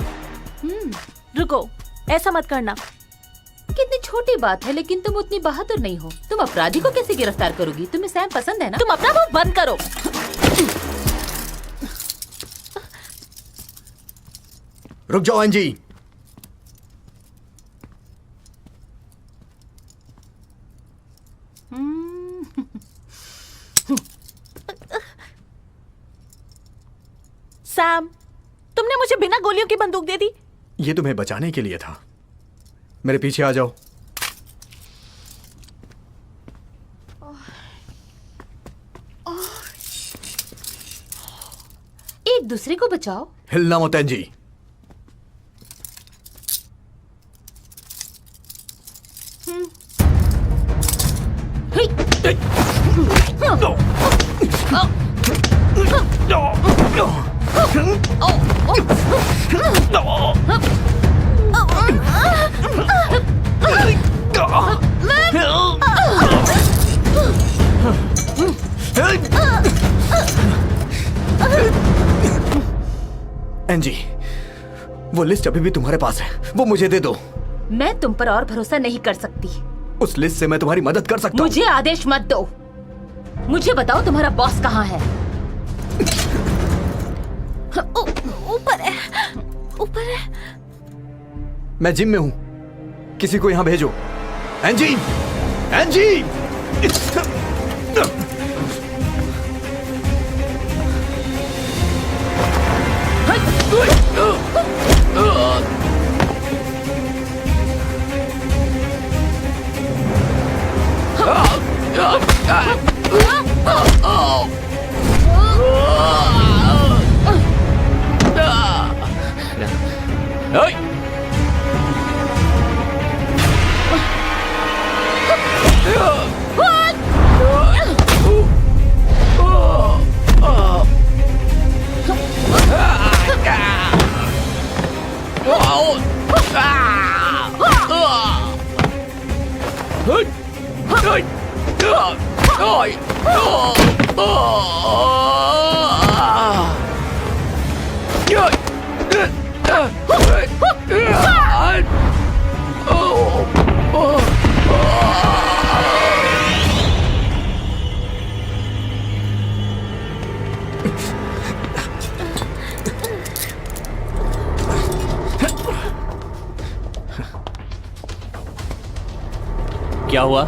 [SPEAKER 5] रुको, ऐसा मत करना।
[SPEAKER 2] कितनी छोटी बात है, लेकिन तुम उतनी बहादुर नहीं हो। तुम अपराधी को कैसे गिरफ्तार करोगी? तुम्हें सैम पसंद है ना?
[SPEAKER 5] तुम अपना मुंह बंद करो।
[SPEAKER 3] रुक जाओ एंजी।
[SPEAKER 5] सैम, तुमने मुझे बिना गोलियों की बंदूक दे दी।
[SPEAKER 3] ये तुम्हें बचाने के लिए था। मेरे पीछे आ जाओ।
[SPEAKER 2] एक दूसरे को बचाओ।
[SPEAKER 3] हिलना मत एंजी। एंजी, वो लिस्ट अभी भी तुम्हारे पास है, वो मुझे दे दो।
[SPEAKER 2] मैं तुम पर और भरोसा नहीं कर सकती।
[SPEAKER 3] उस लिस्ट से मैं तुम्हारी मदद कर सकता हूँ।
[SPEAKER 2] मुझे आदेश मत दो। मुझे बताओ तुम्हारा बॉस कहाँ है?
[SPEAKER 5] ऊपर है, ऊपर है।
[SPEAKER 3] मैं जिम में हूँ, किसी को यहाँ भेजो। एंजी, एंजी!
[SPEAKER 1] क्या हुआ?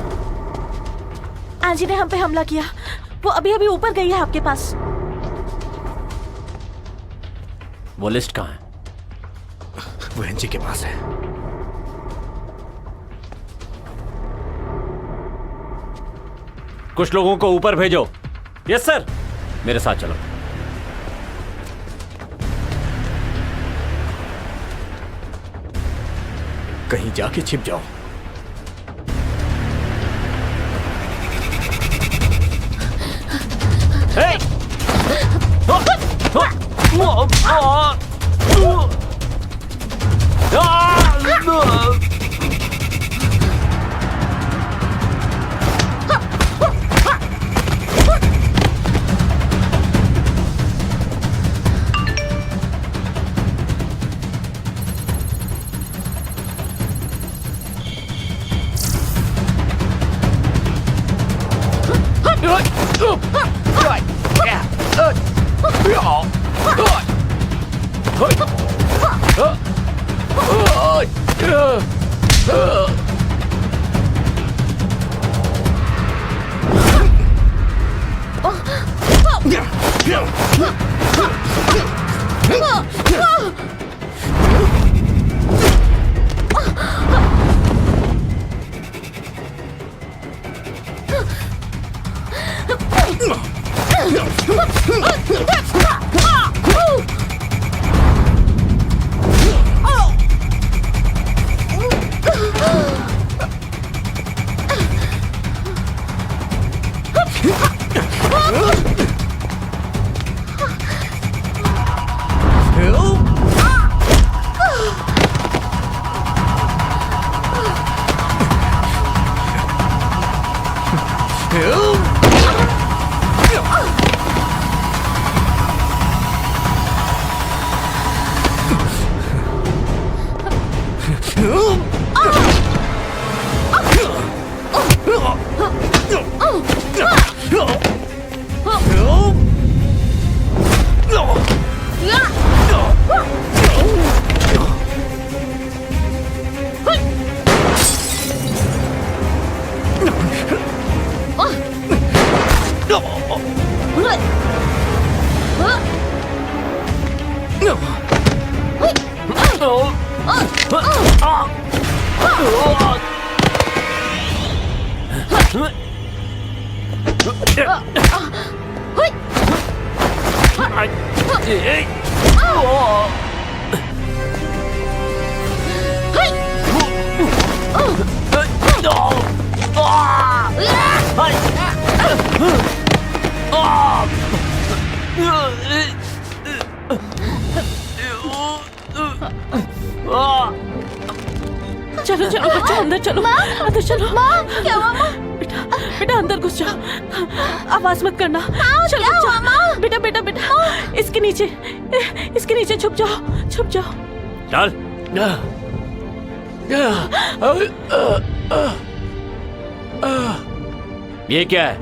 [SPEAKER 5] आंजी ने हम पे हमला किया। वो अभी अभी ऊपर गई है आपके पास।
[SPEAKER 1] वो लिस्ट कहाँ है?
[SPEAKER 3] वो एंजी के पास है।
[SPEAKER 1] कुछ लोगों को ऊपर भेजो। Yes sir. मेरे साथ चलो।
[SPEAKER 3] कहीं जाके छिप जाओ।
[SPEAKER 5] चलो चलो बच्चा, अंदर चलो, अंदर चलो।
[SPEAKER 2] माँ, क्या हुआ माँ?
[SPEAKER 5] बेटा बेटा अंदर घुस जाओ, आवाज मत करना। चलो
[SPEAKER 2] क्या हुआ माँ?
[SPEAKER 5] बेटा बेटा बेटा इसके नीचे छुप जाओ, छुप जाओ।
[SPEAKER 1] चल। ये क्या है?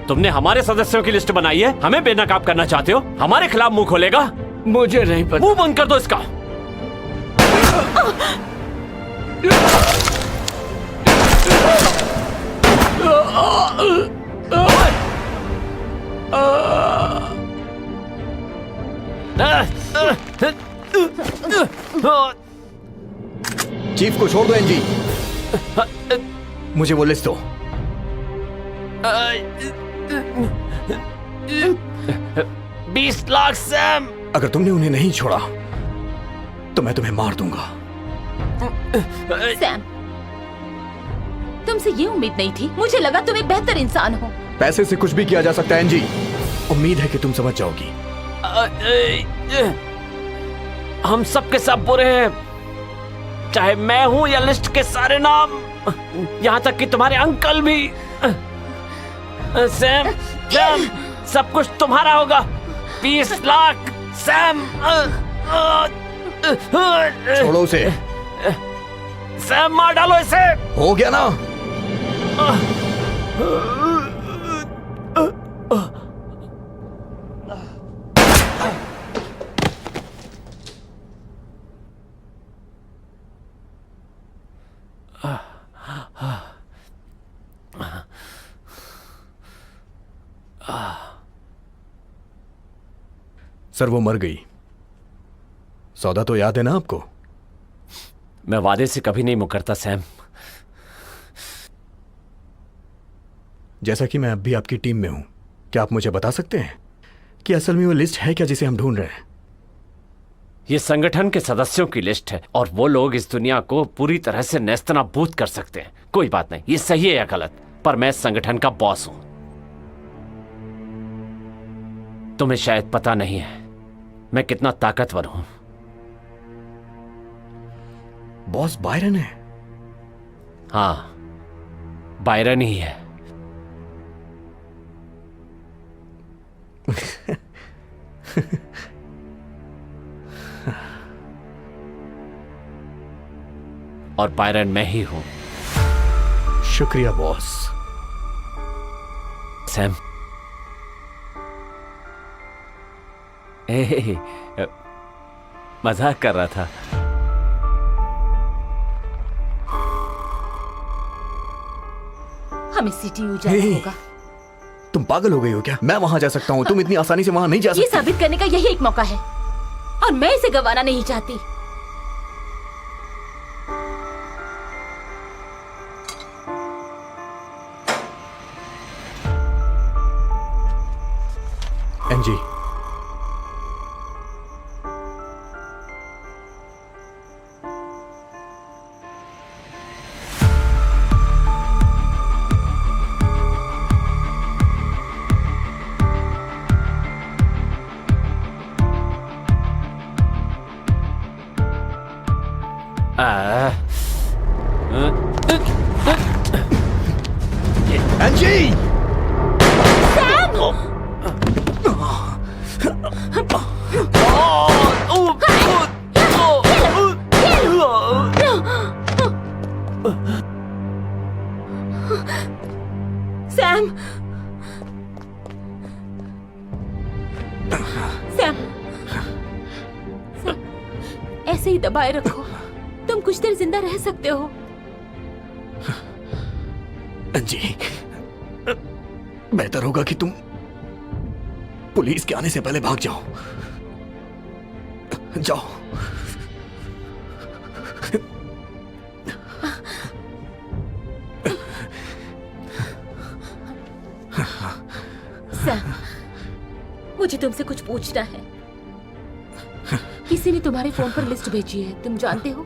[SPEAKER 1] तुमने हमारे सदस्यों की लिस्ट बनाई है, हमें बेनकाब करना चाहते हो? हमारे खिलाफ मुंह खोलेगा?
[SPEAKER 4] मुझे नहीं पता।
[SPEAKER 1] मुंह बंद कर दो इसका।
[SPEAKER 3] चीफ को छोड़ दो एनजी, मुझे वो लिस्ट दो।
[SPEAKER 1] 20 लाख सैम।
[SPEAKER 3] अगर तुमने उन्हें नहीं छोड़ा तो मैं तुम्हें मार दूंगा।
[SPEAKER 2] सैम, तुमसे ये उम्मीद नहीं थी। मुझे लगा तुम एक बेहतर इंसान हो।
[SPEAKER 3] पैसे से कुछ भी किया जा सकता है एनजी। उम्मीद है कि तुम समझ जाओगी।
[SPEAKER 1] हम सब के सब बुरे हैं, चाहे मैं हूं या लिस्ट के सारे नाम, यहां तक कि तुम्हारे अंकल भी। सैम, सैम, सब कुछ तुम्हारा होगा। 20 लाख सैम।
[SPEAKER 3] छोड़ो उसे।
[SPEAKER 1] सैम, मार डालो इसे।
[SPEAKER 3] हो गया ना? सर, वो मर गई। सौदा तो याद है ना आपको?
[SPEAKER 1] मैं वादे से कभी नहीं मुकरता सैम।
[SPEAKER 3] जैसा कि मैं अब भी आपकी टीम में हूं, क्या आप मुझे बता सकते हैं कि असल में वो लिस्ट है क्या जिसे हम ढूंढ रहे हैं?
[SPEAKER 1] ये संगठन के सदस्यों की लिस्ट है और वो लोग इस दुनिया को पूरी तरह से नेस्तनाबूद कर सकते हैं। कोई बात नहीं, ये सही है या गलत, पर मैं इस संगठन का बॉस हूं। तुम्हें शायद पता नहीं है मैं कितना ताकतवर हूं।
[SPEAKER 3] बॉस बायरन है?
[SPEAKER 1] हाँ, बायरन ही है। और बायरन मैं ही हूं।
[SPEAKER 3] शुक्रिया बॉस।
[SPEAKER 1] सैम, मजाक कर रहा था।
[SPEAKER 2] हमें सीटीयू जाना
[SPEAKER 3] हे।
[SPEAKER 2] होगा।
[SPEAKER 3] तुम पागल हो गई हो क्या? मैं वहां जा सकता हूँ, तुम इतनी आसानी से वहां नहीं जा
[SPEAKER 2] ये
[SPEAKER 3] सकती।
[SPEAKER 2] साबित करने का यही एक मौका है और मैं इसे गंवाना नहीं चाहती।
[SPEAKER 3] एनजी, एनजी!
[SPEAKER 2] सैम, सैम, सैम, ऐसे ही दबाए रखो। तुम कुछ देर जिंदा रह सकते हो।
[SPEAKER 3] एनजी, बेहतर होगा कि तुम पुलिस के आने से पहले भाग जाओ। जाओ।
[SPEAKER 2] सैम, मुझे तुमसे कुछ पूछना है। किसी ने तुम्हारे फोन पर लिस्ट भेजी है, तुम जानते हो?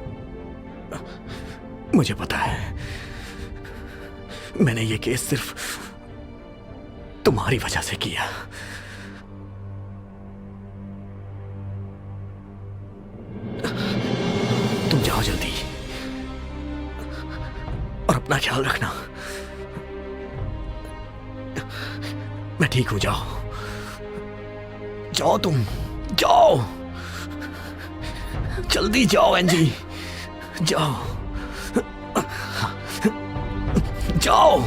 [SPEAKER 3] मुझे पता है। मैंने ये केस सिर्फ तुम्हारी वजह से किया। तुम जाओ जल्दी और अपना ख्याल रखना। मैं ठीक हूं, जाओ जाओ, तुम जाओ, जल्दी जाओ एनजी, जाओ जाओ।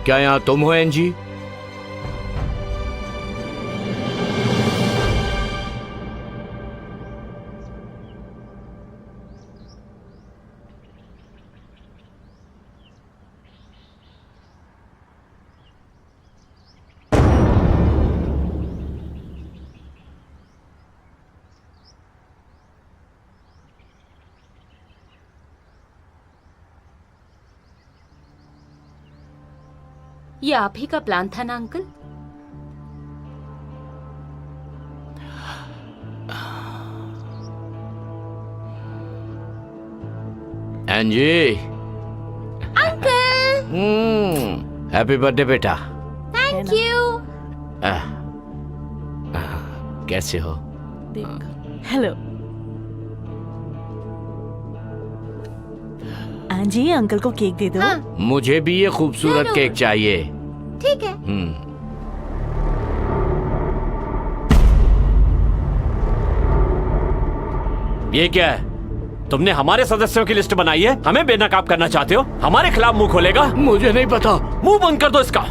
[SPEAKER 4] क्या यहाँ तुम हो एनजी?
[SPEAKER 2] ये आप ही का प्लान था ना अंकल?
[SPEAKER 4] एनजी,
[SPEAKER 2] अंकल,
[SPEAKER 4] हैप्पी बर्थडे बेटा।
[SPEAKER 2] Thank you.
[SPEAKER 4] कैसे हो?
[SPEAKER 5] देख, हेलो। जी अंकल को केक दे दो।
[SPEAKER 2] हाँ।
[SPEAKER 4] मुझे भी ये खूबसूरत
[SPEAKER 2] जरूर।
[SPEAKER 4] केक चाहिए।
[SPEAKER 2] ठीक है।
[SPEAKER 1] ये क्या है? तुमने हमारे सदस्यों की लिस्ट बनाई है, हमें बेनकाब करना चाहते हो? हमारे खिलाफ मुंह खोलेगा?
[SPEAKER 4] मुझे नहीं पता।
[SPEAKER 1] मुंह बंद कर दो इसका।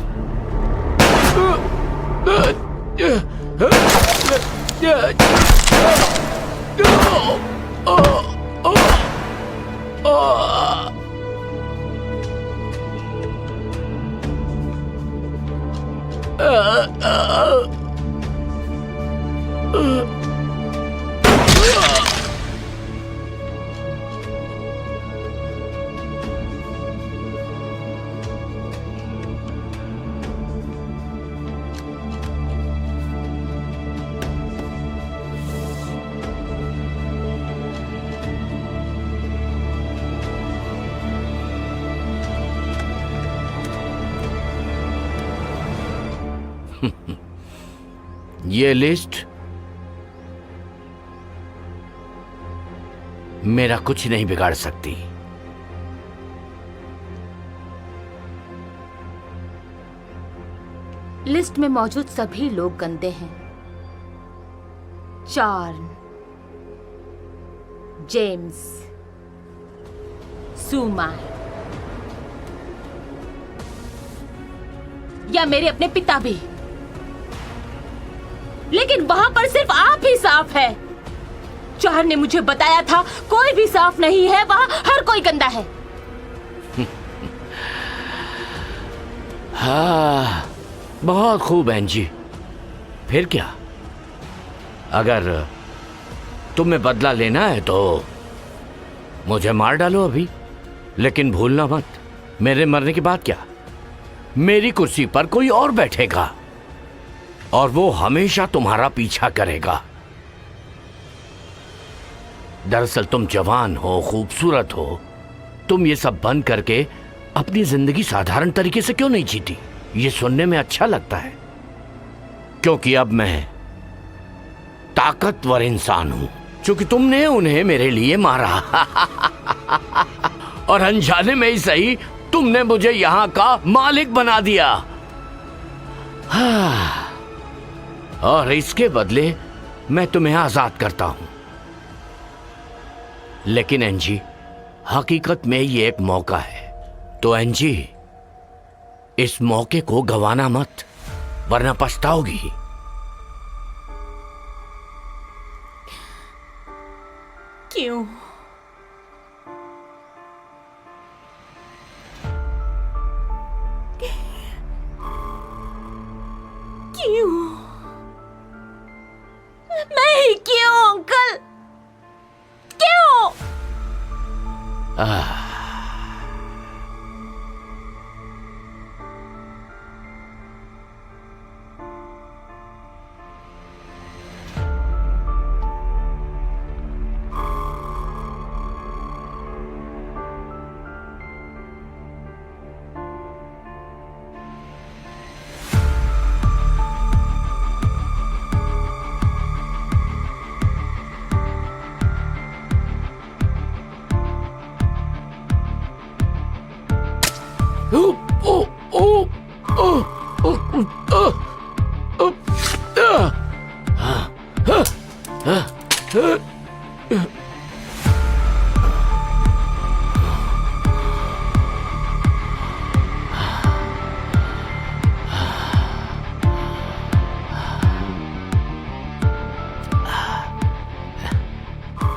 [SPEAKER 4] ये लिस्ट मेरा कुछ नहीं बिगाड़ सकती।
[SPEAKER 2] लिस्ट में मौजूद सभी लोग गंदे हैं। चार्न, जेम्स, सुमा या मेरे अपने पिता भी। लेकिन वहां पर सिर्फ आप ही साफ है। चार ने मुझे बताया था कोई भी साफ नहीं है, वहां हर कोई गंदा है।
[SPEAKER 4] हाँ, बहुत खूब एंजी। फिर क्या? अगर तुम्हें बदला लेना है तो मुझे मार डालो अभी, लेकिन भूलना मत, मेरे मरने के बाद क्या, मेरी कुर्सी पर कोई और बैठेगा और वो हमेशा तुम्हारा पीछा करेगा। दरअसल तुम जवान हो, खूबसूरत हो, तुम ये सब बंद करके अपनी जिंदगी साधारण तरीके से क्यों नहीं जीती? ये सुनने में अच्छा लगता है, क्योंकि अब मैं ताकतवर इंसान हूं, क्योंकि तुमने उन्हें मेरे लिए मारा और अनजाने में ही सही तुमने मुझे यहां का मालिक बना दिया। और इसके बदले मैं तुम्हें आजाद करता हूं। लेकिन एंजी, हकीकत में ये एक मौका है, तो एंजी इस मौके को गंवाना मत, वरना पछताओगी।
[SPEAKER 5] क्यों? क्यों? नहीं, क्यों अंकल? क्यों?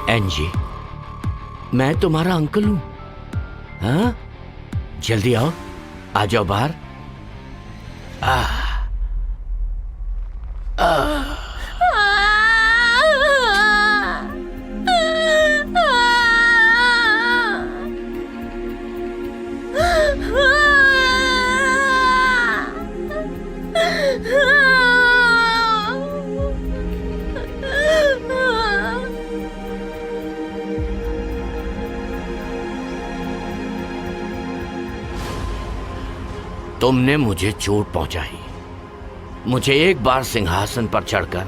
[SPEAKER 4] एंजी, मैं तुम्हारा अंकल हूं। हाँ, जल्दी आओ, आ जाओ बाहर। तुमने मुझे चोट पहुंचाई, मुझे एक बार सिंहासन पर चढ़कर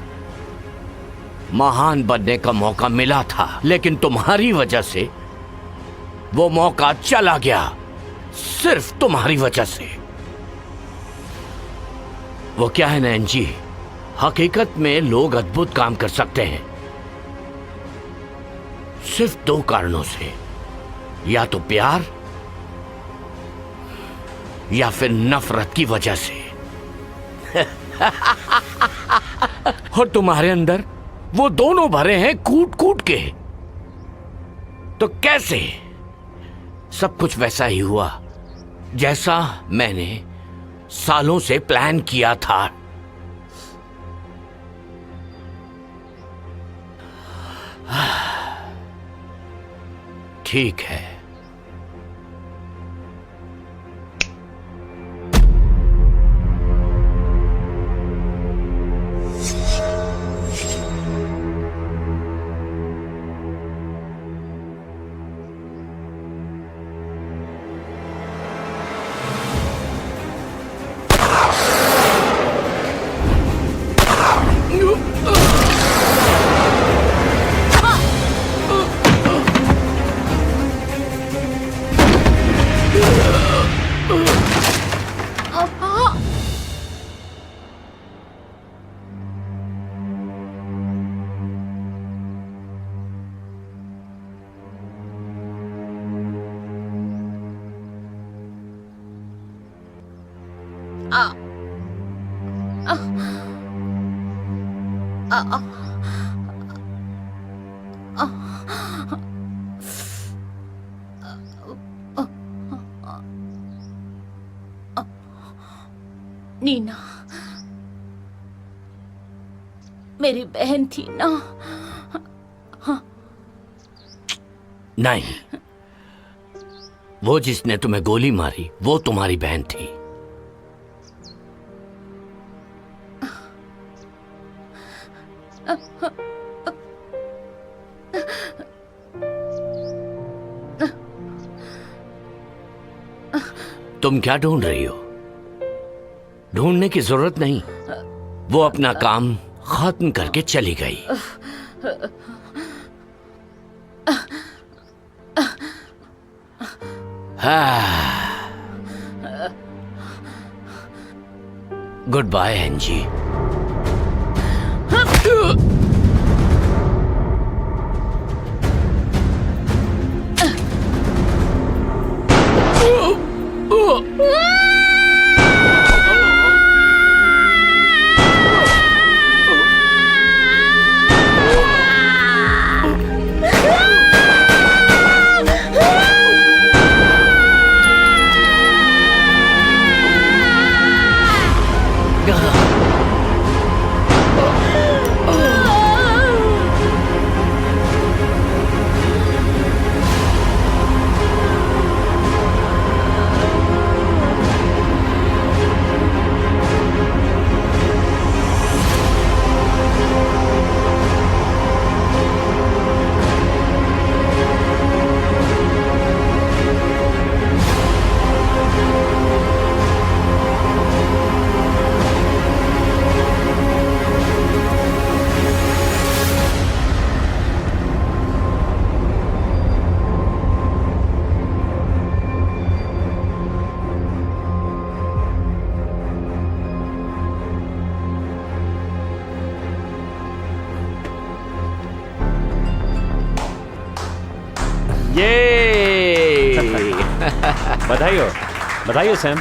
[SPEAKER 4] महान बनने का मौका मिला था, लेकिन तुम्हारी वजह से वो मौका चला गया, सिर्फ तुम्हारी वजह से। वो क्या है ना एंजी, हकीकत में लोग अद्भुत काम कर सकते हैं सिर्फ दो कारणों से, या तो प्यार या फिर नफरत की वजह से। और तुम्हारे अंदर वो दोनों भरे हैं कूट कूट के। तो कैसे? सब कुछ वैसा ही हुआ जैसा मैंने सालों से प्लान किया था। ठीक है,
[SPEAKER 2] नीना मेरी बहन थी ना।
[SPEAKER 4] नहीं, वो जिसने तुम्हें गोली मारी वो तुम्हारी बहन थी। तुम क्या ढूंढ रही हो? ढूंढने की जरूरत नहीं, वो अपना काम खत्म करके चली गई। Good bye एंजी।
[SPEAKER 1] बधाई हो, बधाई हो सैम।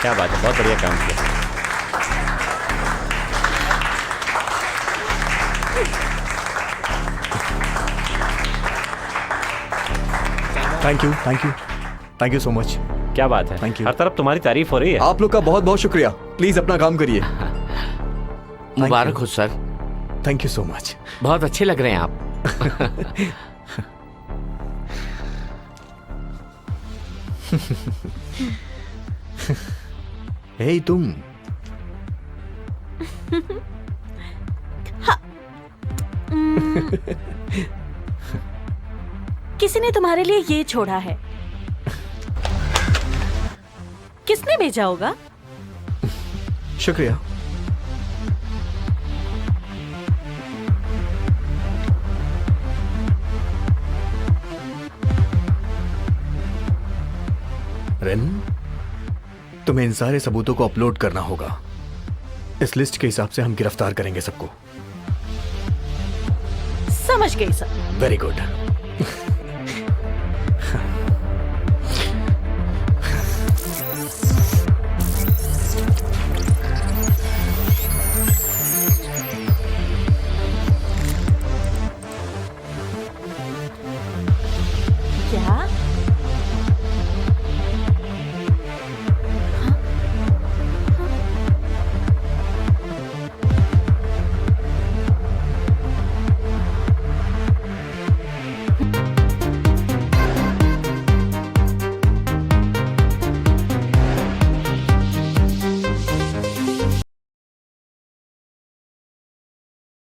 [SPEAKER 1] क्या बात है, बहुत बढ़िया काम किया।
[SPEAKER 3] Thank you so much.
[SPEAKER 1] क्या बात है,
[SPEAKER 3] Thank you.
[SPEAKER 1] हर तरफ तुम्हारी तारीफ हो रही है।
[SPEAKER 3] आप लोग का बहुत बहुत शुक्रिया। प्लीज अपना काम करिए।
[SPEAKER 4] मुबारक हो sir.
[SPEAKER 3] Thank you so much.
[SPEAKER 4] बहुत अच्छे लग रहे हैं आप।
[SPEAKER 3] हे तुम।
[SPEAKER 5] किसी ने तुम्हारे लिए ये छोड़ा है। किसने भेजा होगा?
[SPEAKER 3] शुक्रिया। रेन, तुम्हें इन सारे सबूतों को अपलोड करना होगा। इस लिस्ट के हिसाब से हम गिरफ्तार करेंगे सबको।
[SPEAKER 5] समझ गई सर।
[SPEAKER 3] Very good.
[SPEAKER 5] क्या